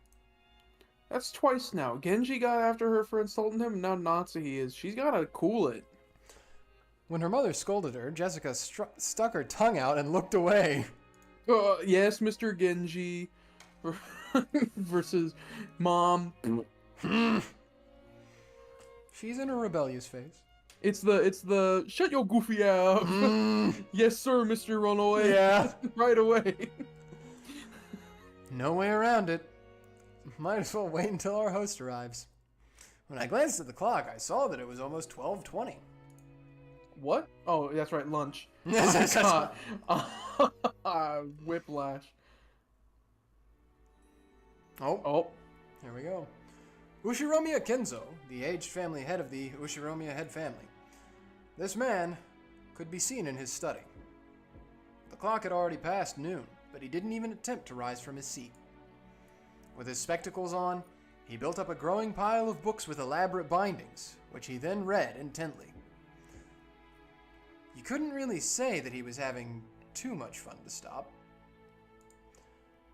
That's twice now. Genji got after her for insulting him, and now Natsuhi is. She's gotta cool it. When her mother scolded her, Jessica stuck her tongue out and looked away. Yes, Mr. Genji versus Mom. She's in a rebellious phase. It's the shut your goofy ass. Yes, sir, Mr. Runaway. Yeah. Right away. No way around it. Might as well wait until our host arrives. When I glanced at the clock, I saw that it was almost 12:20. What? Oh, that's right, lunch. Yes, God. Whiplash. Oh, here we go. Ushiromiya Kenzo, the aged family head of the Ushiromiya head family. This man could be seen in his study. The clock had already passed noon, but he didn't even attempt to rise from his seat. With his spectacles on, he built up a growing pile of books with elaborate bindings, which he then read intently. You couldn't really say that he was having too much fun to stop.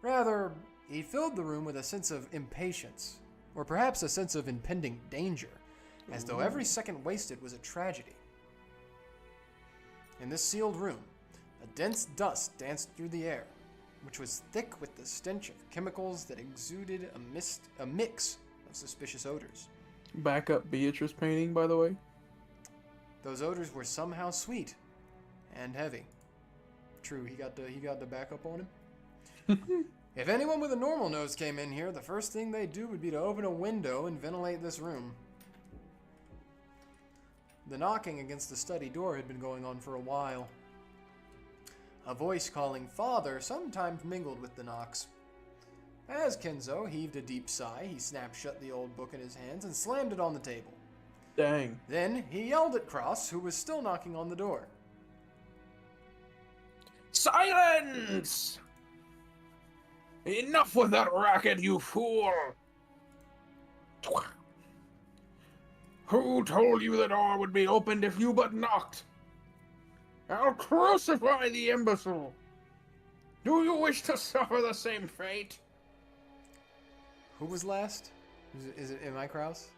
Rather, he filled the room with a sense of impatience, or perhaps a sense of impending danger, as though every second wasted was a tragedy. In this sealed room, a dense dust danced through the air, which was thick with the stench of chemicals that exuded a mix of suspicious odors. Backup Beatrice painting, by the way. Those odors were somehow sweet and heavy. True, he got the backup on him. If anyone with a normal nose came in here, the first thing they'd do would be to open a window and ventilate this room. The knocking against the study door had been going on for a while. A voice calling "Father" sometimes mingled with the knocks. As Kenzo heaved a deep sigh, he snapped shut the old book in his hands and slammed it on the table. Dang. Then he yelled at Cross, who was still knocking on the door. Silence! Enough with that racket, you fool! Who told you the door would be opened if you but knocked? I'll crucify the imbecile! Do you wish to suffer the same fate? Who was last? Am I Kraus?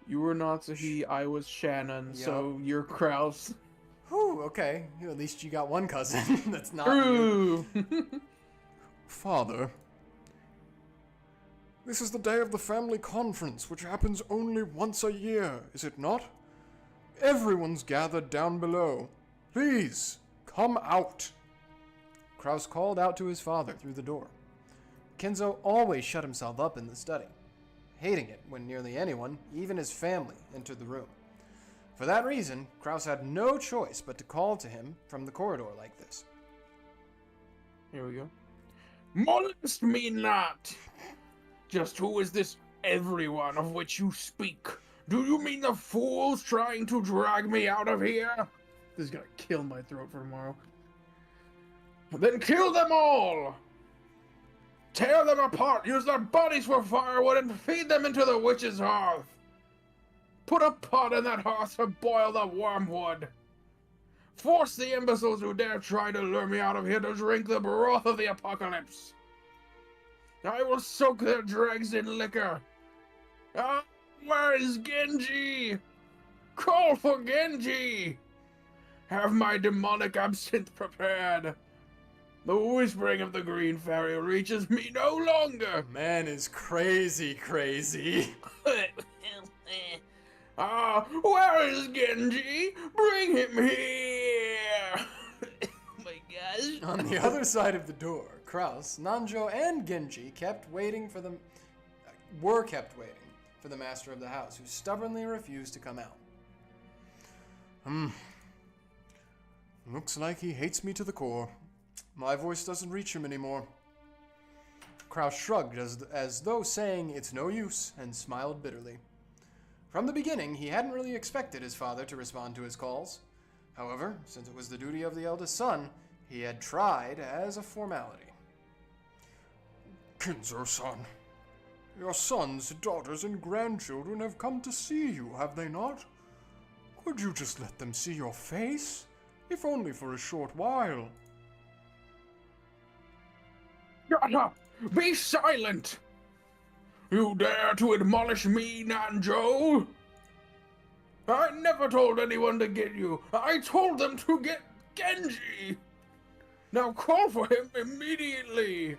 You were Natsuhi, I was Shannon, Yep. so you're Kraus. Whew, okay. At least you got one cousin that's not True! you. Father, this is the day of the family conference, which happens only once a year, is it not? Everyone's gathered down below. Please, come out. Kraus called out to his father through the door. Kenzo always shut himself up in the study, hating it when nearly anyone, even his family, entered the room. For that reason, Kraus had no choice but to call to him from the corridor like this. Here we go. Molest me not! Just who is this everyone of which you speak? Do you mean the fools trying to drag me out of here? This is gonna kill my throat for tomorrow. Then kill them all! Tear them apart, use their bodies for firewood, and feed them into the witch's hearth! Put a pot in that hearth to boil the wormwood! Force the imbeciles who dare try to lure me out of here to drink the broth of the apocalypse! I will soak their dregs in liquor! Ah, where is Genji? Call for Genji! Have my demonic absinthe prepared! The whispering of the green fairy reaches me no longer! Man is crazy. Ah, where is Genji? Bring him here! Oh my gosh. On the other side of the door, Kraus, Nanjo, and Genji were kept waiting for the master of the house, who stubbornly refused to come out. Looks like he hates me to the core. My voice doesn't reach him anymore. Kraus shrugged as though saying it's no use and smiled bitterly. From the beginning, he hadn't really expected his father to respond to his calls. However, since it was the duty of the eldest son, he had tried as a formality. Kinzo-san, your sons, daughters, and grandchildren have come to see you, have they not? Could you just let them see your face, if only for a short while? Shut up! Be silent! You dare to admonish me, Nanjo? I never told anyone to get you. I told them to get Genji. Now call for him immediately.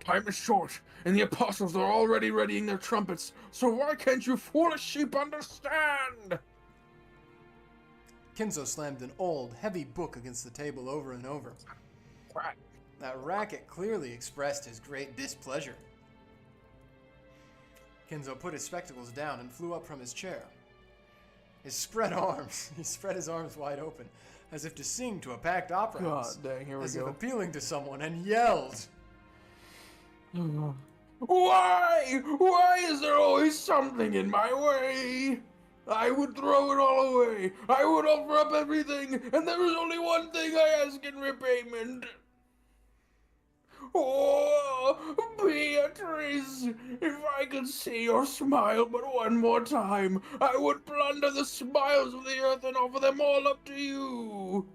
Time is short, and the apostles are already readying their trumpets, so why can't you foolish sheep understand? Kinzo slammed an old, heavy book against the table over and over. What? That racket clearly expressed his great displeasure. Kinzo put his spectacles down and flew up from his chair. He spread his arms wide open, as if to sing to a packed opera house. God dang, here we as go. if appealing to someone, and yelled. Why? Why is there always something in my way? I would throw it all away. I would offer up everything, and there is only one thing I ask in repayment. Oh, Beatrice, if I could see your smile but one more time, I would plunder the smiles of the earth and offer them all up to you.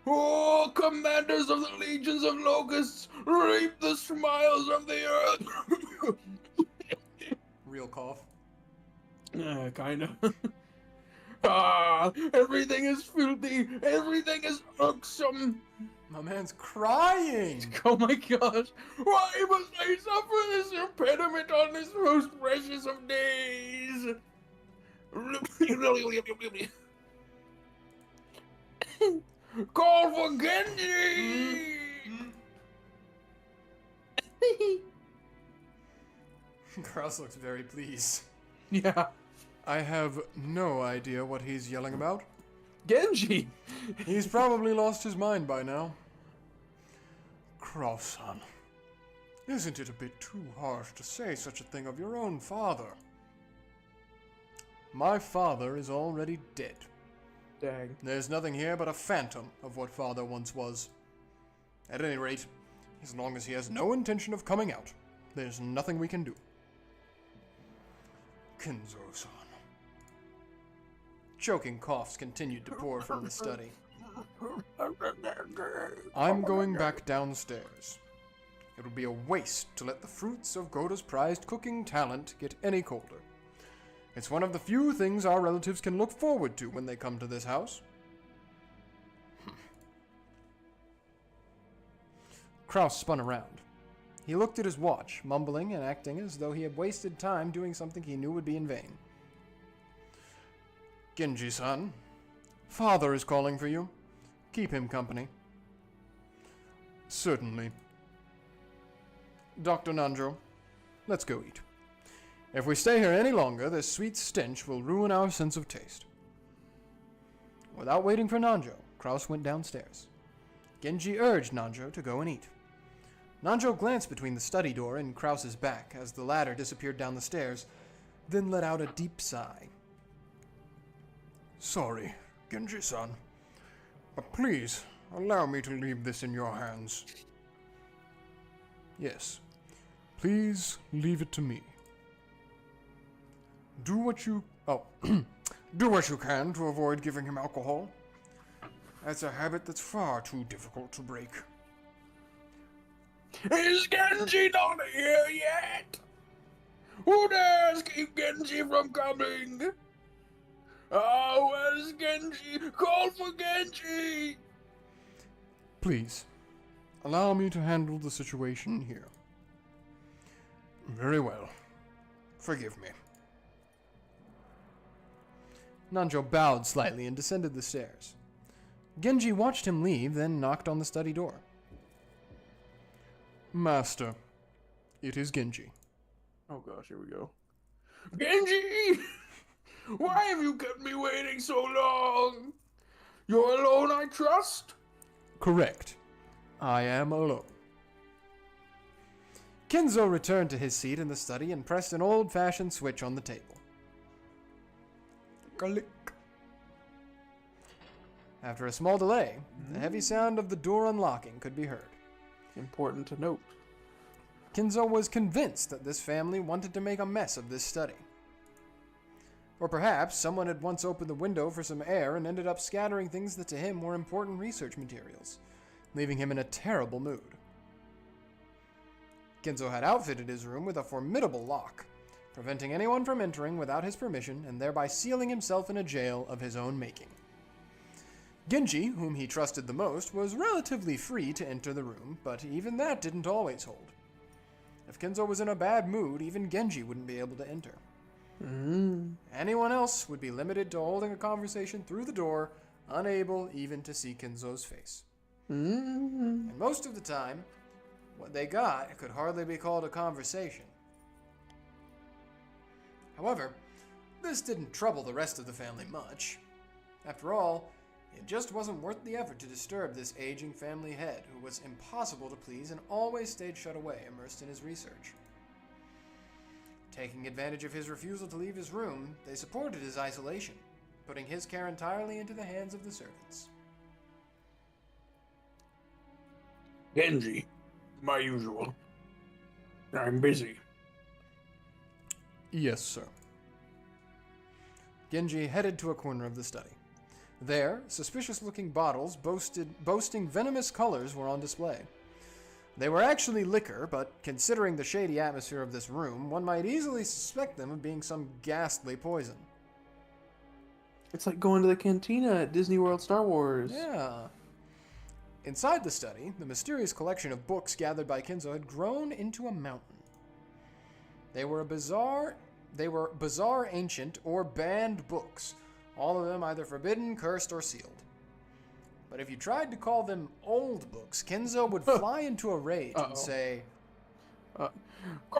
Oh, commanders of the legions of locusts, reap the smiles of the earth. Real cough. Kinda. Everything is filthy. Everything is irksome. My man's crying! Oh my gosh. Why must I suffer this impediment on this most precious of days? Call for Genji! Kraus looks very pleased. Yeah. I have no idea what he's yelling about. Genji! He's probably lost his mind by now. Kraus-san, isn't it a bit too harsh to say such a thing of your own father? My father is already dead. Dang. There's nothing here but a phantom of what father once was. At any rate, as long as he has no intention of coming out, there's nothing we can do. Kinzo-san. Choking coughs continued to pour from the study. I'm going back downstairs. It would be a waste to let the fruits of Goda's prized cooking talent get any colder. It's one of the few things our relatives can look forward to when they come to this house. Kraus spun around. He looked at his watch, mumbling and acting as though he had wasted time doing something he knew would be in vain. Genji-san, father is calling for you. Keep him company. Certainly. Dr. Nanjo, let's go eat. If we stay here any longer, this sweet stench will ruin our sense of taste. Without waiting for Nanjo, Kraus went downstairs. Genji urged Nanjo to go and eat. Nanjo glanced between the study door and Kraus's back as the latter disappeared down the stairs, then let out a deep sigh. Sorry, Genji-san. But please, allow me to leave this in your hands. Yes, please leave it to me. Do what you can to avoid giving him alcohol. That's a habit that's far too difficult to break. Is Genji not here yet? Who dares keep Genji from coming? Oh, where's Genji? Call for Genji! Please, allow me to handle the situation here. Very well. Forgive me. Nanjo bowed slightly and descended the stairs. Genji watched him leave, then knocked on the study door. Master, it is Genji. Oh gosh, here we go. Genji! Why have you kept me waiting so long? You're alone, I trust? Correct. I am alone. Kinzo returned to his seat in the study and pressed an old-fashioned switch on the table. Click. After a small delay, the heavy sound of the door unlocking could be heard. Important to note. Kinzo was convinced that this family wanted to make a mess of this study. Or perhaps someone had once opened the window for some air and ended up scattering things that to him were important research materials, leaving him in a terrible mood. Kinzo had outfitted his room with a formidable lock, preventing anyone from entering without his permission and thereby sealing himself in a jail of his own making. Genji, whom he trusted the most, was relatively free to enter the room, but even that didn't always hold. If Kinzo was in a bad mood, even Genji wouldn't be able to enter. Anyone else would be limited to holding a conversation through the door, unable even to see Kinzo's face. And most of the time, what they got could hardly be called a conversation. However, this didn't trouble the rest of the family much. After all, it just wasn't worth the effort to disturb this aging family head who was impossible to please and always stayed shut away, immersed in his research. Taking advantage of his refusal to leave his room, they supported his isolation, putting his care entirely into the hands of the servants. Genji, my usual. I'm busy. Yes, sir. Genji headed to a corner of the study. There, suspicious-looking bottles boasting venomous colors were on display. They were actually liquor, but considering the shady atmosphere of this room, one might easily suspect them of being some ghastly poison. It's like going to the cantina at Disney World Star Wars. Yeah. Inside the study, the mysterious collection of books gathered by Kinzo had grown into a mountain. They were bizarre, ancient, or banned books, all of them either forbidden, cursed, or sealed. But if you tried to call them old books, Kinzo would fly into a rage and say, Call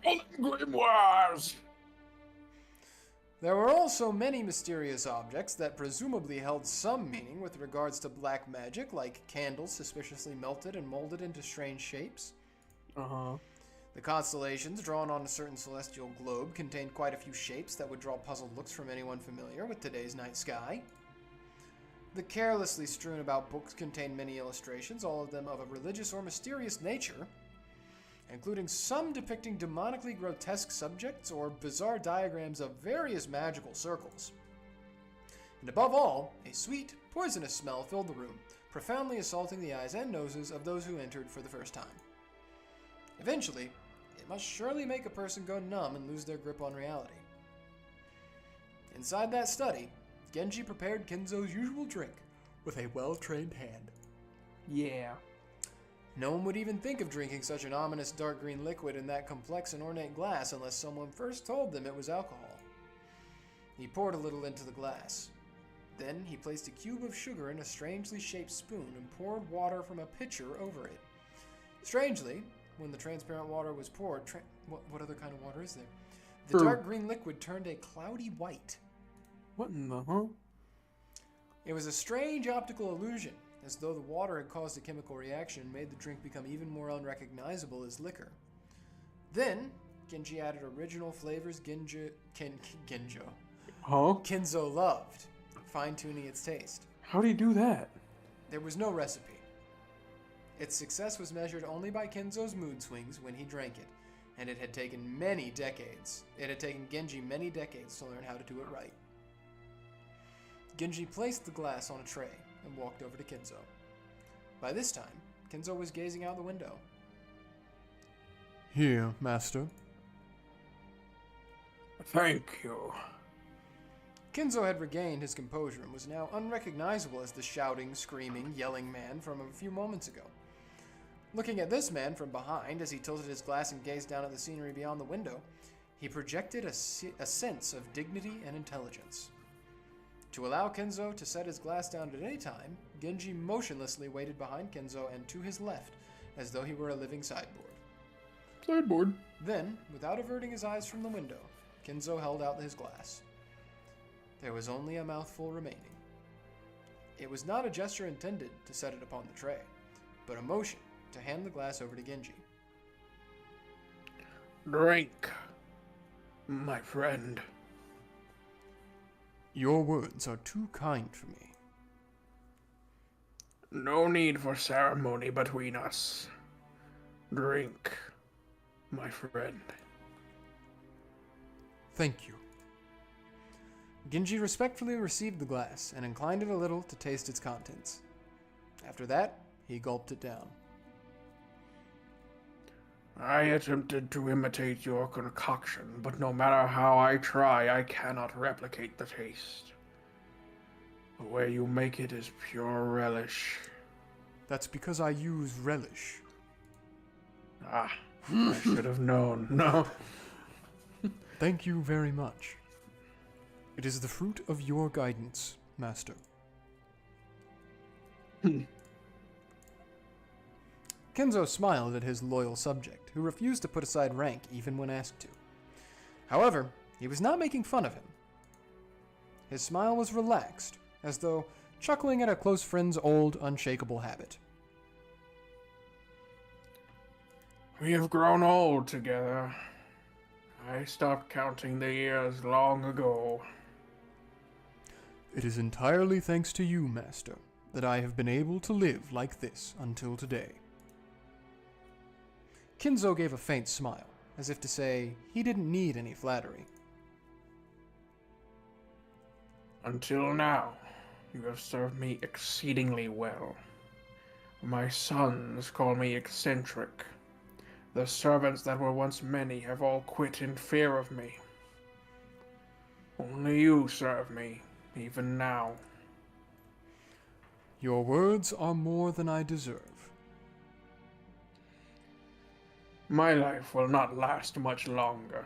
them grimoires! There were also many mysterious objects that presumably held some meaning with regards to black magic, like candles suspiciously melted and molded into strange shapes. The constellations drawn on a certain celestial globe contained quite a few shapes that would draw puzzled looks from anyone familiar with today's night sky. The carelessly strewn about books contained many illustrations, all of them of a religious or mysterious nature, including some depicting demonically grotesque subjects or bizarre diagrams of various magical circles. And above all, a sweet, poisonous smell filled the room, profoundly assaulting the eyes and noses of those who entered for the first time. Eventually, it must surely make a person go numb and lose their grip on reality. Inside that study, Genji prepared Kinzo's usual drink with a well-trained hand. Yeah. No one would even think of drinking such an ominous dark green liquid in that complex and ornate glass unless someone first told them it was alcohol. He poured a little into the glass. Then he placed a cube of sugar in a strangely shaped spoon and poured water from a pitcher over it. Strangely, when the transparent water was poured, what other kind of water is there? The dark green liquid turned a cloudy white. What in the It was a strange optical illusion, as though the water had caused a chemical reaction and made the drink become even more unrecognizable as liquor. Then, Genji added original flavors Kinzo loved, fine-tuning its taste. How do you do that? There was no recipe. Its success was measured only by Kinzo's mood swings when he drank it, and it had taken Genji many decades to learn how to do it right. Genji placed the glass on a tray and walked over to Kinzo. By this time, Kinzo was gazing out the window. Here, master. Thank you. Kinzo had regained his composure and was now unrecognizable as the shouting, screaming, yelling man from a few moments ago. Looking at this man from behind as he tilted his glass and gazed down at the scenery beyond the window, he projected a sense of dignity and intelligence. To allow Kinzo to set his glass down at any time, Genji motionlessly waited behind Kinzo and to his left, as though he were a living sideboard. Sideboard. Then, without averting his eyes from the window, Kinzo held out his glass. There was only a mouthful remaining. It was not a gesture intended to set it upon the tray, but a motion to hand the glass over to Genji. Drink, my friend. Your words are too kind for me. No need for ceremony between us. Drink, my friend. Thank you. Genji respectfully received the glass and inclined it a little to taste its contents. After that, he gulped it down. I attempted to imitate your concoction, but no matter how I try, I cannot replicate the taste. The way you make it is pure relish. That's because I use relish. Ah, I should have known. No. Thank you very much. It is the fruit of your guidance, Master. Kenzo smiled at his loyal subject, who refused to put aside rank even when asked to. However, he was not making fun of him. His smile was relaxed, as though chuckling at a close friend's old, unshakable habit. We have grown old together. I stopped counting the years long ago. It is entirely thanks to you, Master, that I have been able to live like this until today. Kenzo gave a faint smile, as if to say he didn't need any flattery. Until now, you have served me exceedingly well. My sons call me eccentric. The servants that were once many have all quit in fear of me. Only you serve me, even now. Your words are more than I deserve. My life will not last much longer.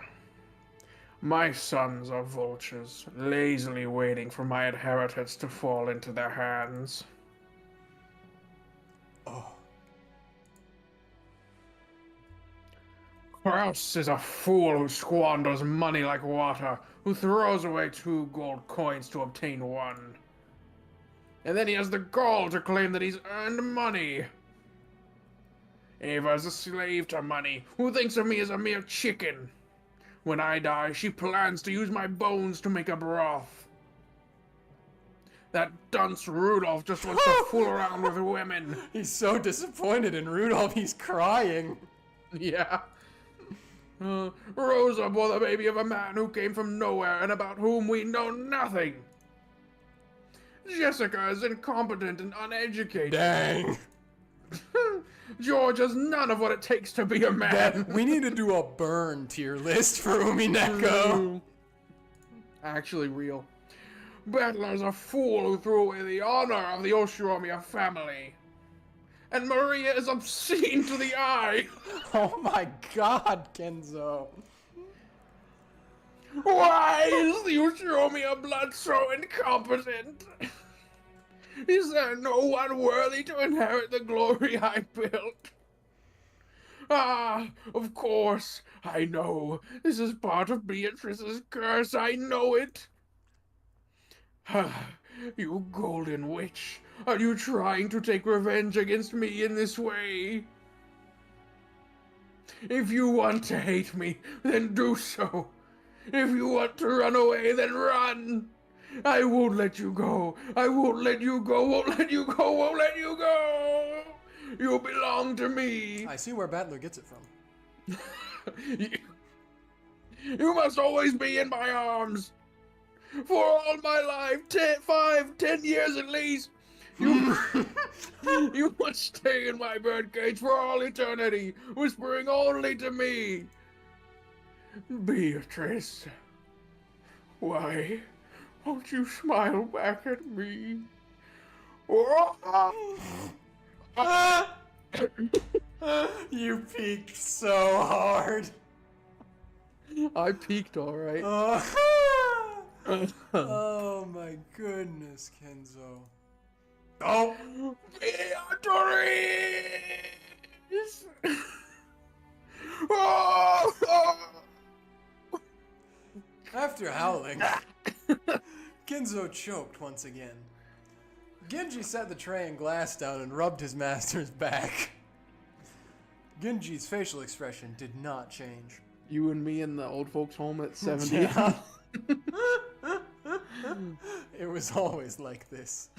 My sons are vultures, lazily waiting for my inheritance to fall into their hands. Kraus is a fool who squanders money like water, who throws away 2 gold coins to obtain 1. And then he has the gall to claim that he's earned money. Ava's a slave to money, who thinks of me as a mere chicken. When I die, she plans to use my bones to make a broth. That dunce Rudolph just wants to fool around with women. He's so disappointed in Rudolph, he's crying. Yeah. Rosa bore the baby of a man who came from nowhere and about whom we know nothing. Jessica is incompetent and uneducated. Dang. George has none of what it takes to be a man. We need to do a burn tier list for Umineko. Actually real. Battler's a fool who threw away the honor of the Ushiromiya family. And Maria is obscene to the eye. Oh my god, Kenzo. Why is the Ushiromiya blood so incompetent? Is there no one worthy to inherit the glory I built? Ah, of course, I know. This is part of Beatrice's curse, I know it. You golden witch, are you trying to take revenge against me in this way? If you want to hate me, then do so. If you want to run away, then run. I won't let you go. I won't let you go. Won't let you go. Won't let you go. You belong to me. I see where Battler gets it from. You must always be in my arms. For all my life, 10 years at least. You must stay in my birdcage for all eternity, whispering only to me. Beatrice, why won't you smile back at me? You peeked so hard. I peeked all right. Oh my goodness, Kenzo. Oh, Beatrice! After howling, Kenzo choked once again. Genji set the tray and glass down and rubbed his master's back. Genji's facial expression did not change. You and me in the old folks' home at 70. Yeah. It was always like this.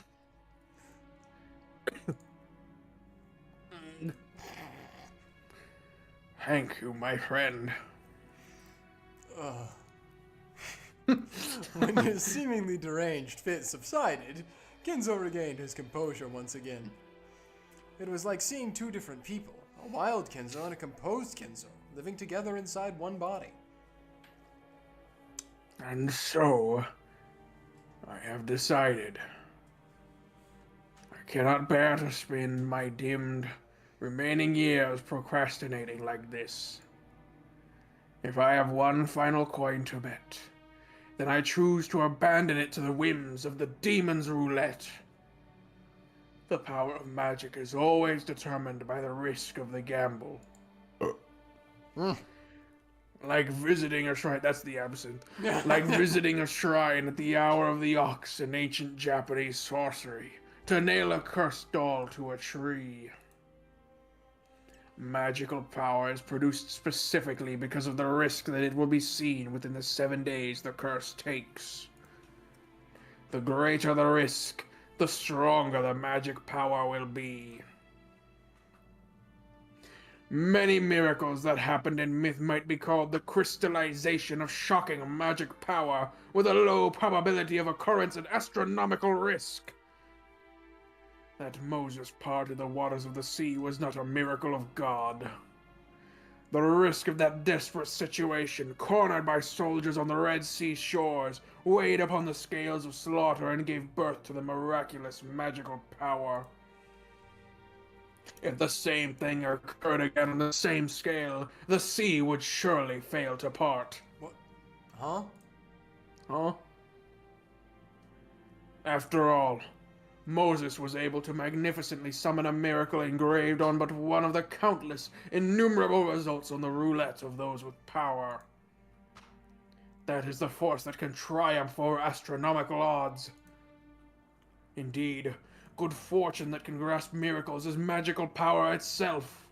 Thank you, my friend. When his seemingly deranged fit subsided, Kenzo regained his composure once again. It was like seeing two different people, a wild Kenzo and a composed Kenzo, living together inside one body. And so, I have decided. I cannot bear to spend my dimmed remaining years procrastinating like this. If I have one final coin to bet, then I choose to abandon it to the whims of the demon's roulette. The power of magic is always determined by the risk of the gamble. Like visiting a shrine, that's the absinthe. Like visiting a shrine at the hour of the ox in ancient Japanese sorcery, to nail a cursed doll to a tree. Magical power is produced specifically because of the risk that it will be seen within the 7 days the curse takes. The greater the risk, the stronger the magic power will be. Many miracles that happened in myth might be called the crystallization of shocking magic power with a low probability of occurrence and astronomical risk. That Moses parted the waters of the sea was not a miracle of God. The risk of that desperate situation, cornered by soldiers on the Red Sea shores, weighed upon the scales of slaughter and gave birth to the miraculous magical power. If the same thing occurred again on the same scale, the sea would surely fail to part. What? Huh? Huh? After all, Moses was able to magnificently summon a miracle engraved on but one of the countless, innumerable results on the roulette of those with power. That is the force that can triumph over astronomical odds. Indeed, good fortune that can grasp miracles is magical power itself.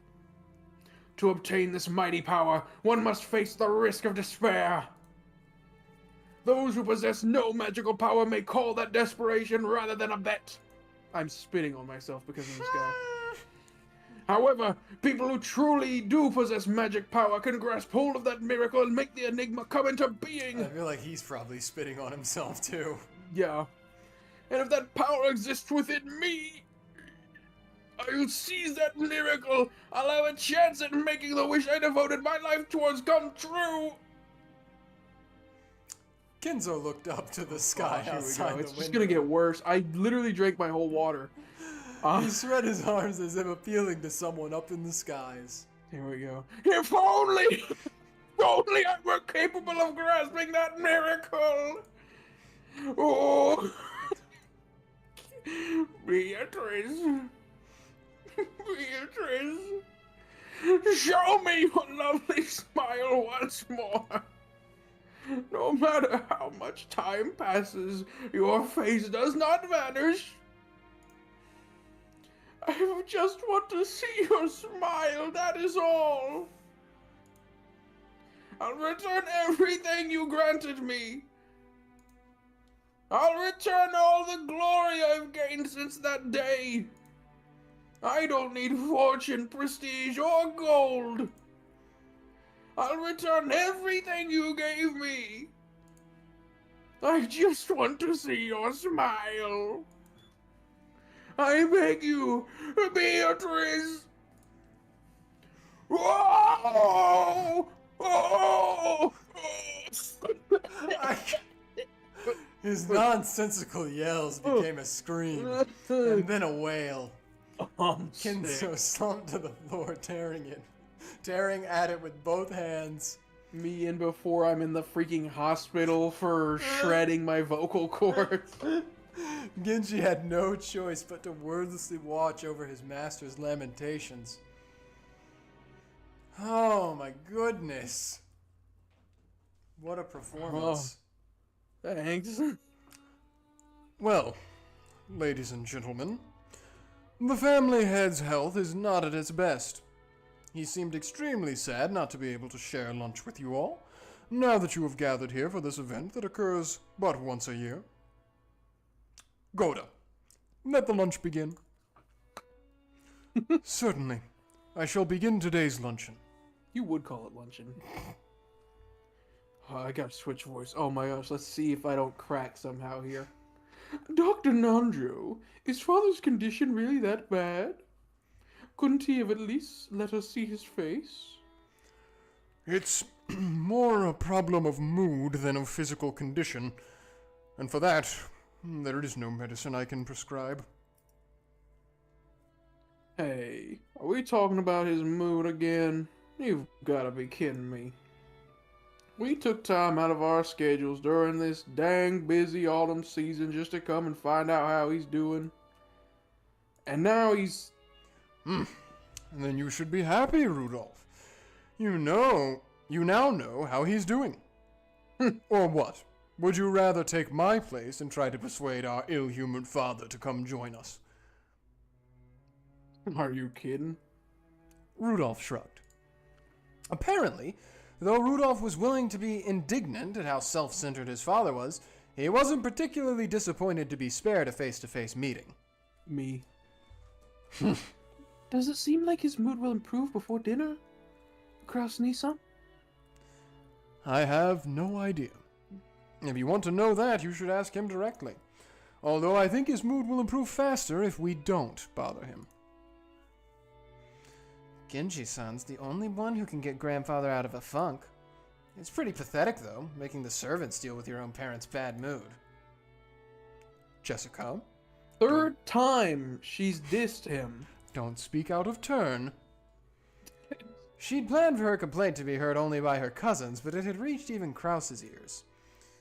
To obtain this mighty power, one must face the risk of despair. Those who possess no magical power may call that desperation rather than a bet. I'm spitting on myself because of this guy. However, people who truly do possess magic power can grasp hold of that miracle and make the enigma come into being. I feel like he's probably spitting on himself too. Yeah. And if that power exists within me, I will seize that miracle. I'll have a chance at making the wish I devoted my life towards come true. Kenzo looked up to the sky Here we outside go. the It's window. just gonna get worse. I literally drank my whole water. He spread his arms as if appealing to someone up in the skies. Here we go. If only I were capable of grasping that miracle. Oh, Beatrice, show me your lovely smile once more. No matter how much time passes, your face does not vanish. I just want to see your smile, that is all. I'll return everything you granted me. I'll return all the glory I've gained since that day. I don't need fortune, prestige, or gold. I'll return everything you gave me. I just want to see your smile. I beg you, Beatrice. Whoa! Oh! His nonsensical yells became a scream, and then a wail. Kenzo slumped to the floor, tearing at it with both hands. Me in before I'm in the freaking hospital for shredding my vocal cords. Genji had no choice but to wordlessly watch over his master's lamentations. Oh my goodness. What a performance. Thanks. Well, ladies and gentlemen, the family head's health is not at its best. He seemed extremely sad not to be able to share lunch with you all, now that you have gathered here for this event that occurs but once a year. Goda, let the lunch begin. Certainly. I shall begin today's luncheon. You would call it luncheon. Oh, I gotta switch voice. Oh my gosh, let's see if I don't crack somehow here. Dr. Nanjo, is father's condition really that bad? Couldn't he have at least let us see his face? It's more a problem of mood than of physical condition, and for that, there is no medicine I can prescribe. Hey, are we talking about his mood again? You've gotta be kidding me. We took time out of our schedules during this dang busy autumn season just to come and find out how he's doing. And now he's... And then you should be happy, Rudolph. You now know how he's doing. Or what? Would you rather take my place and try to persuade our ill-humored father to come join us? Are you kidding? Rudolph shrugged. Apparently, though Rudolph was willing to be indignant at how self-centered his father was, he wasn't particularly disappointed to be spared a face-to-face meeting. Me. Does it seem like his mood will improve before dinner? Kraus-Nissan? I have no idea. If you want to know that, you should ask him directly. Although I think his mood will improve faster if we don't bother him. Genji-san's the only one who can get grandfather out of a funk. It's pretty pathetic, though, making the servants deal with your own parents' bad mood. Jessica? Third time she's dissed him. Don't speak out of turn. She'd planned for her complaint to be heard only by her cousins, but it had reached even Krause's ears.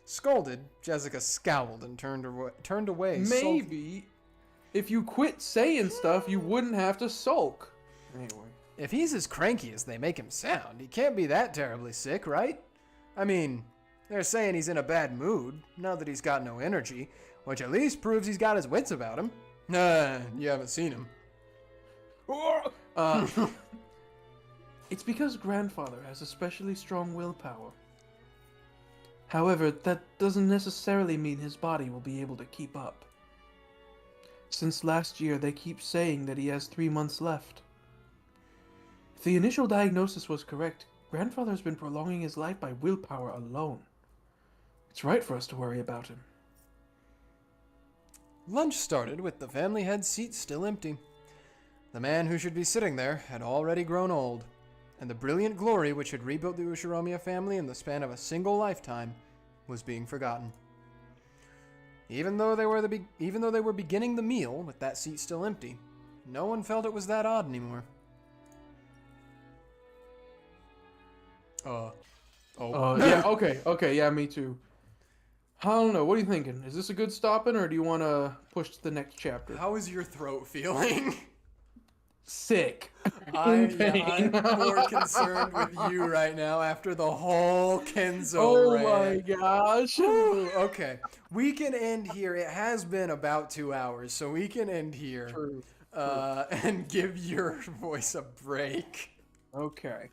Scolded, Jessica scowled and turned away. Maybe if you quit saying stuff, you wouldn't have to sulk. Anyway. If he's as cranky as they make him sound, he can't be that terribly sick, right? I mean, they're saying he's in a bad mood, now that he's got no energy, which at least proves he's got his wits about him. You haven't seen him. It's because grandfather has especially strong willpower. However, that doesn't necessarily mean his body will be able to keep up. Since last year, they keep saying that he has 3 months left. If the initial diagnosis was correct, grandfather's been prolonging his life by willpower alone. It's right for us to worry about him. Lunch started with the family head's seat still empty. The man who should be sitting there had already grown old, and the brilliant glory which had rebuilt the Ushiromiya family in the span of a single lifetime was being forgotten. Even though they were beginning the meal with that seat still empty, no one felt it was that odd anymore. Yeah, okay, yeah, me too. I don't know, what are you thinking? Is this a good stopping, or do you want to push to the next chapter? How is your throat feeling? Sick. I'm more concerned with you right now after the whole Kenzo rant. Oh my gosh. Ooh, okay, we can end here. It has been about 2 hours, so we can end here. True. And give your voice a break. Okay.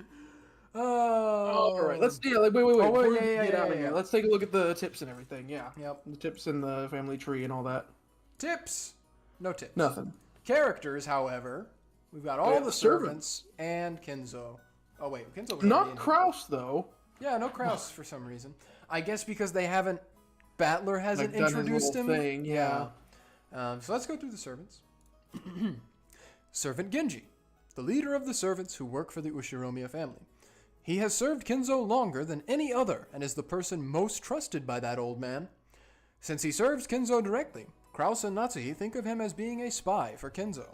Oh. All right. Let's wait. Before we get out of here, let's take a look at the tips and everything. Yeah. Yep. The tips and the family tree and all that. Tips. No tips. Nothing. Characters, however, we've got all the servants and Kenzo. Oh wait, Kenzo was not Kraus though. Yeah, no Kraus for some reason. I guess because they haven't. Battler hasn't done his introduced little him. thing, yeah. So let's go through the servants. Servant Genji, the leader of the servants who work for the Ushiromiya family. He has served Kenzo longer than any other and is the person most trusted by that old man. Since he serves Kenzo directly, Krause and Natsuhi think of him as being a spy for Kenzo.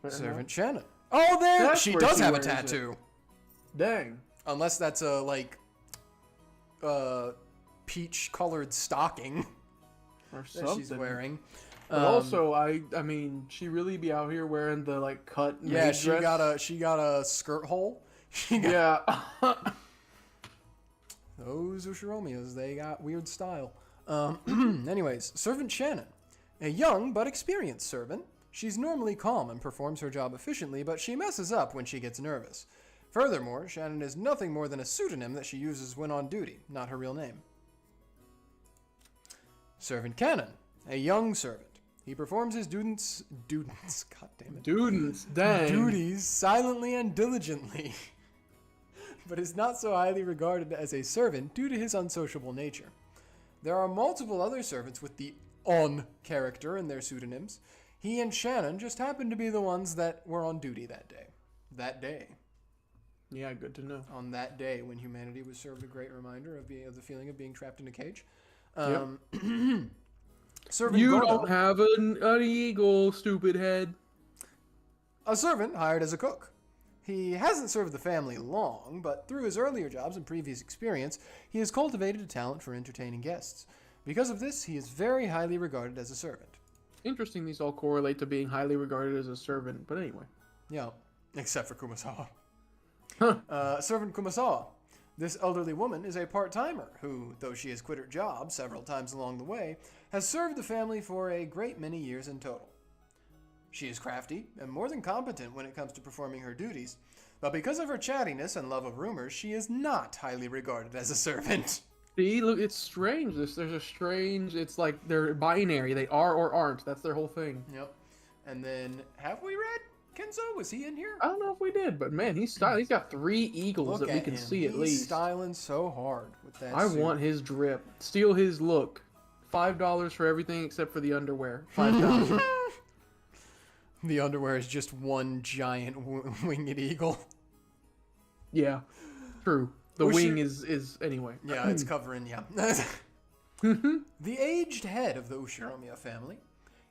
Servant Shannon. Oh, there! That's She where does she have a wears tattoo. Dang. Unless that's a, peach-colored stocking Or that something. she's wearing. But also, I mean, she really be out here wearing the cut. Yeah, maid she dress? got a skirt hole. Those Ushiromiyas, they got weird style. Anyways, Servant Shannon, a young but experienced servant She's normally calm and performs her job efficiently, but she messes up when she gets nervous. Furthermore, Shannon is nothing more than a pseudonym that she uses when on duty, not her real name. Servant Cannon, a young servant. He performs his duties silently and diligently, but is not so highly regarded as a servant due to his unsociable nature. There are multiple other servants with the on character in their pseudonyms. He and Shannon just happened to be the ones that were on duty that day. That day. Yeah, good to know. On that day when humanity was served a great reminder of the feeling of being trapped in a cage. Servant You Gordo, don't have an eagle, stupid head. a servant hired as a cook. He hasn't served the family long, but through his earlier jobs and previous experience, he has cultivated a talent for entertaining guests. Because of this, he is very highly regarded as a servant. Interesting, these all correlate to being highly regarded as a servant, but anyway. Yeah, except for Kumasawa. Huh. Servant Kumasawa. This elderly woman is a part-timer who, though she has quit her job several times along the way, has served the family for a great many years in total. She is crafty and more than competent when it comes to performing her duties, but because of her chattiness and love of rumors, she is not highly regarded as a servant. See, look, it's strange. It's like they're binary. They are or aren't. That's their whole thing. Yep. And then, have we read Kenzo? Was he in here? I don't know if we did, but man, he's got 3 eagles Look that we at can him. see at He's least. styling so hard with that I suit. want his drip. Steal his look. $5 for everything except for the underwear. $5. The underwear is just one giant winged eagle. Yeah, true. The wing is anyway. Yeah, it's covering, yeah. The aged head of the Ushiromiya family.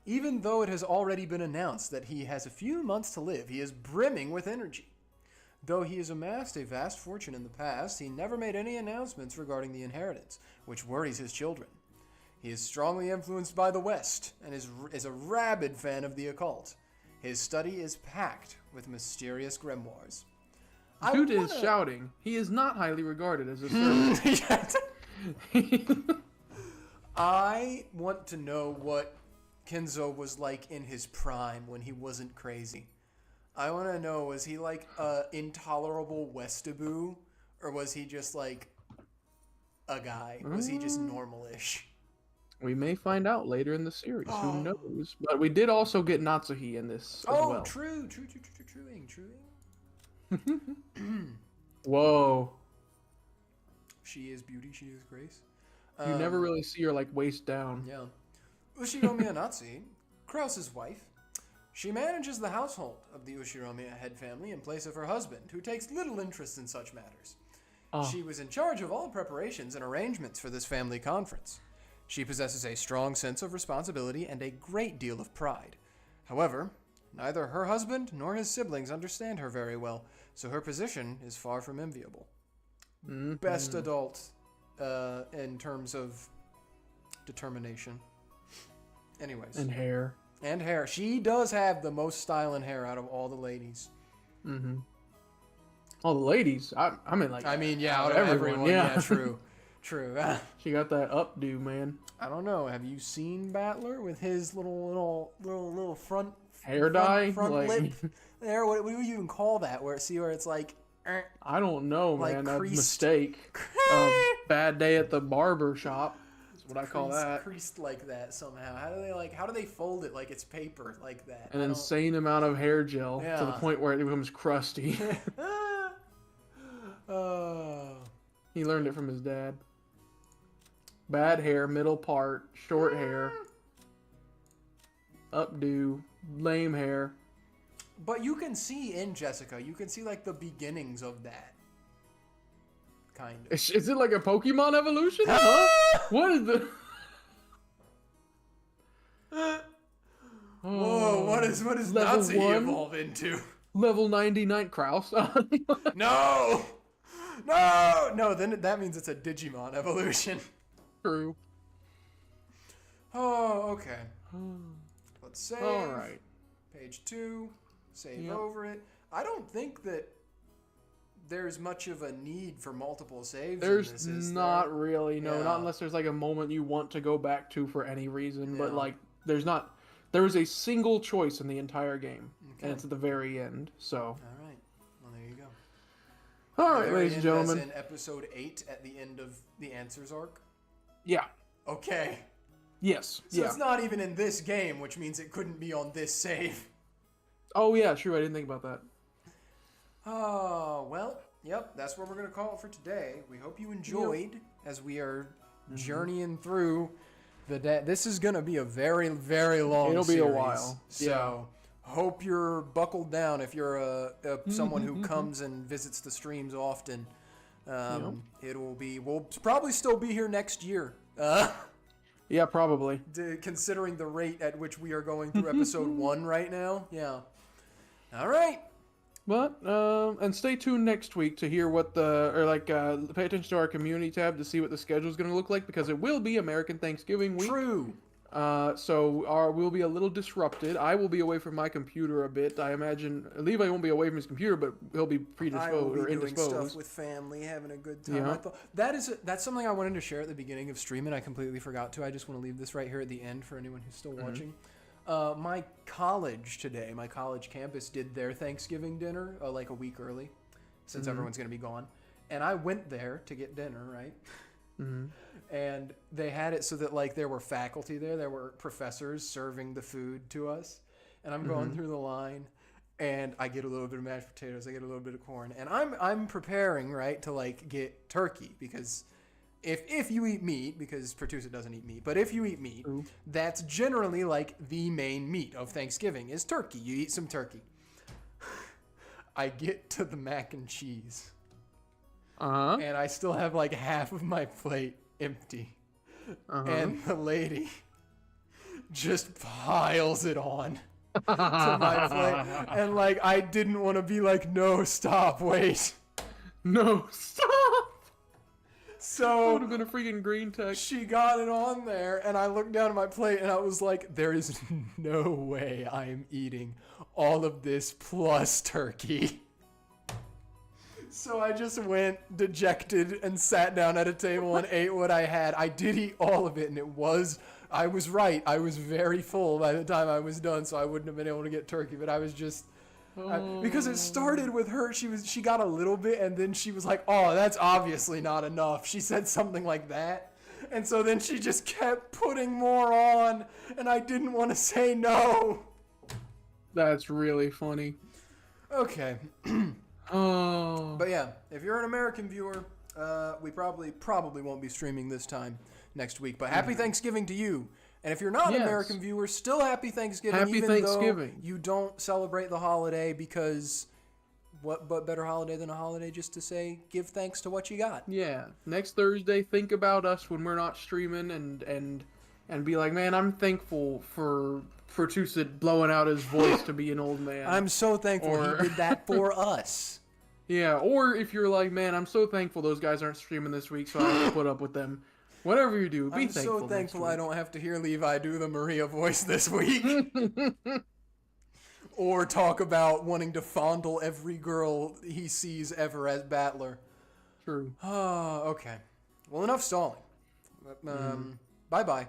Even though it has already been announced that he has a few months to live, he is brimming with energy. Though he has amassed a vast fortune in the past, he never made any announcements regarding the inheritance, which worries his children. He is strongly influenced by the West and is a rabid fan of the occult. His study is packed with mysterious grimoires. Dude is shouting. He is not highly regarded as a servant. I want to know what Kenzo was like in his prime when he wasn't crazy. I want to know, was he like a intolerable Westaboo, or was he just like a guy? Was he just normal-ish? We may find out later in the series. Who knows? But we did also get Natsuhi in this as well. Truing. Whoa. She is beauty, she is grace. You never really see her like waist down. Yeah. Ushiromiya Natsuhi, Krause's wife. She manages the household of the Ushiromiya head family in place of her husband, who takes little interest in such matters. She was in charge of all preparations and arrangements for this family conference. She possesses a strong sense of responsibility and a great deal of pride. However, neither her husband nor his siblings understand her very well, so her position is far from enviable. Best adult in terms of determination. Anyways. And hair. And hair. She does have the most style and hair out of all the ladies. Mm-hmm. All the ladies? I mean, out of everyone. Yeah, true. True. She got that updo, man. I don't know. Have you seen Battler with his little front hair dye? Front lip there? What do you even call that? Where it's like... I don't know, like man. That's a creased. mistake. Bad day at the barber shop. That's what I call that. Creased like that somehow. How do they fold it like it's paper like that? An insane amount of hair gel to the point where it becomes crusty. He learned it from his dad. Bad hair, middle part, short hair, updo, lame hair. But you can see in Jessica, you can see like the beginnings of that. Kind of. Is it like a Pokemon evolution? Huh? What is the... Whoa, what is Nazi evolve into? Level 99 Kraus. No, then that means it's a Digimon evolution. True. Oh, okay. Let's save. All right. Page 2. Save over it. I don't think that there's much of a need for multiple saves. There's not really, no, not unless there's like a moment you want to go back to for any reason. But like, there's not. There is a single choice in the entire game, and it's at the very end. So. All right. Well, there you go. All right, Very ladies and end gentlemen. As in episode 8 at the end of the Answers arc. Yeah. Okay. Yes. So yeah. it's not even in this game, which means it couldn't be on this save. Oh yeah, true. I didn't think about that. Oh, well, yep, that's what we're going to call it for today. We hope you enjoyed as we are journeying through the day. This is going to be a very, very long It'll series. be a while. So hope you're buckled down if you're someone who comes and visits the streams often. We'll probably still be here next year. Yeah, probably. Considering the rate at which we are going through episode 1 right now. Yeah. All right. But and stay tuned next week to hear what pay attention to our community tab to see what the schedule is going to look like, because it will be American Thanksgiving week. True. So we'll be a little disrupted. I will be away from my computer a bit. I imagine Levi won't be away from his computer, but he'll be predisposed I will be or doing indisposed. stuff with family, having a good time. Yeah. That's something I wanted to share at the beginning of streaming. I completely forgot to. I just want to leave this right here at the end for anyone who's still watching. My college campus did their Thanksgiving dinner like a week early, since everyone's going to be gone. And I went there to get dinner, right? And they had it so that like there were faculty there were professors serving the food to us. And I'm going through the line, and I get a little bit of mashed potatoes, I get a little bit of corn, and I'm preparing, right, to like get turkey, because if you eat meat, because Pertuset doesn't eat meat, but if you eat meat, that's generally like the main meat of Thanksgiving is turkey. You eat some turkey. I get to the mac and cheese. And I still have like half of my plate empty. And the lady just piles it on to my plate. And like, I didn't want to be like, no, stop, wait. No, stop! So That would have been a freaking green text. she got it on there, and I looked down at my plate, and I was like, there is no way I am eating all of this plus turkey. So I just went dejected and sat down at a table and ate what I had. I did eat all of it, and I was right. I was very full by the time I was done, so I wouldn't have been able to get turkey, but I was just... because it started with her, she got a little bit, and then she was like, oh, that's obviously not enough. She said something like that. And so then she just kept putting more on, and I didn't want to say no. That's really funny. Okay. Oh. But yeah, if you're an American viewer, we probably won't be streaming this time next week. But happy Thanksgiving to you. And if you're not an American viewer, still happy Thanksgiving. Happy even Thanksgiving. Though you don't celebrate the holiday, because what better holiday than a holiday just to say give thanks to what you got? Yeah. Next Thursday, think about us when we're not streaming and be like, man, I'm thankful for Pertuset blowing out his voice to be an old man. I'm so thankful he did that for us. Yeah, or if you're like, man, I'm so thankful those guys aren't streaming this week, so I have to put up with them. Whatever you do, be thankful. I'm so thankful I don't have to hear Levi do the Maria voice this week. Or talk about wanting to fondle every girl he sees ever as Battler. True. Okay. Well, enough stalling. Bye-bye.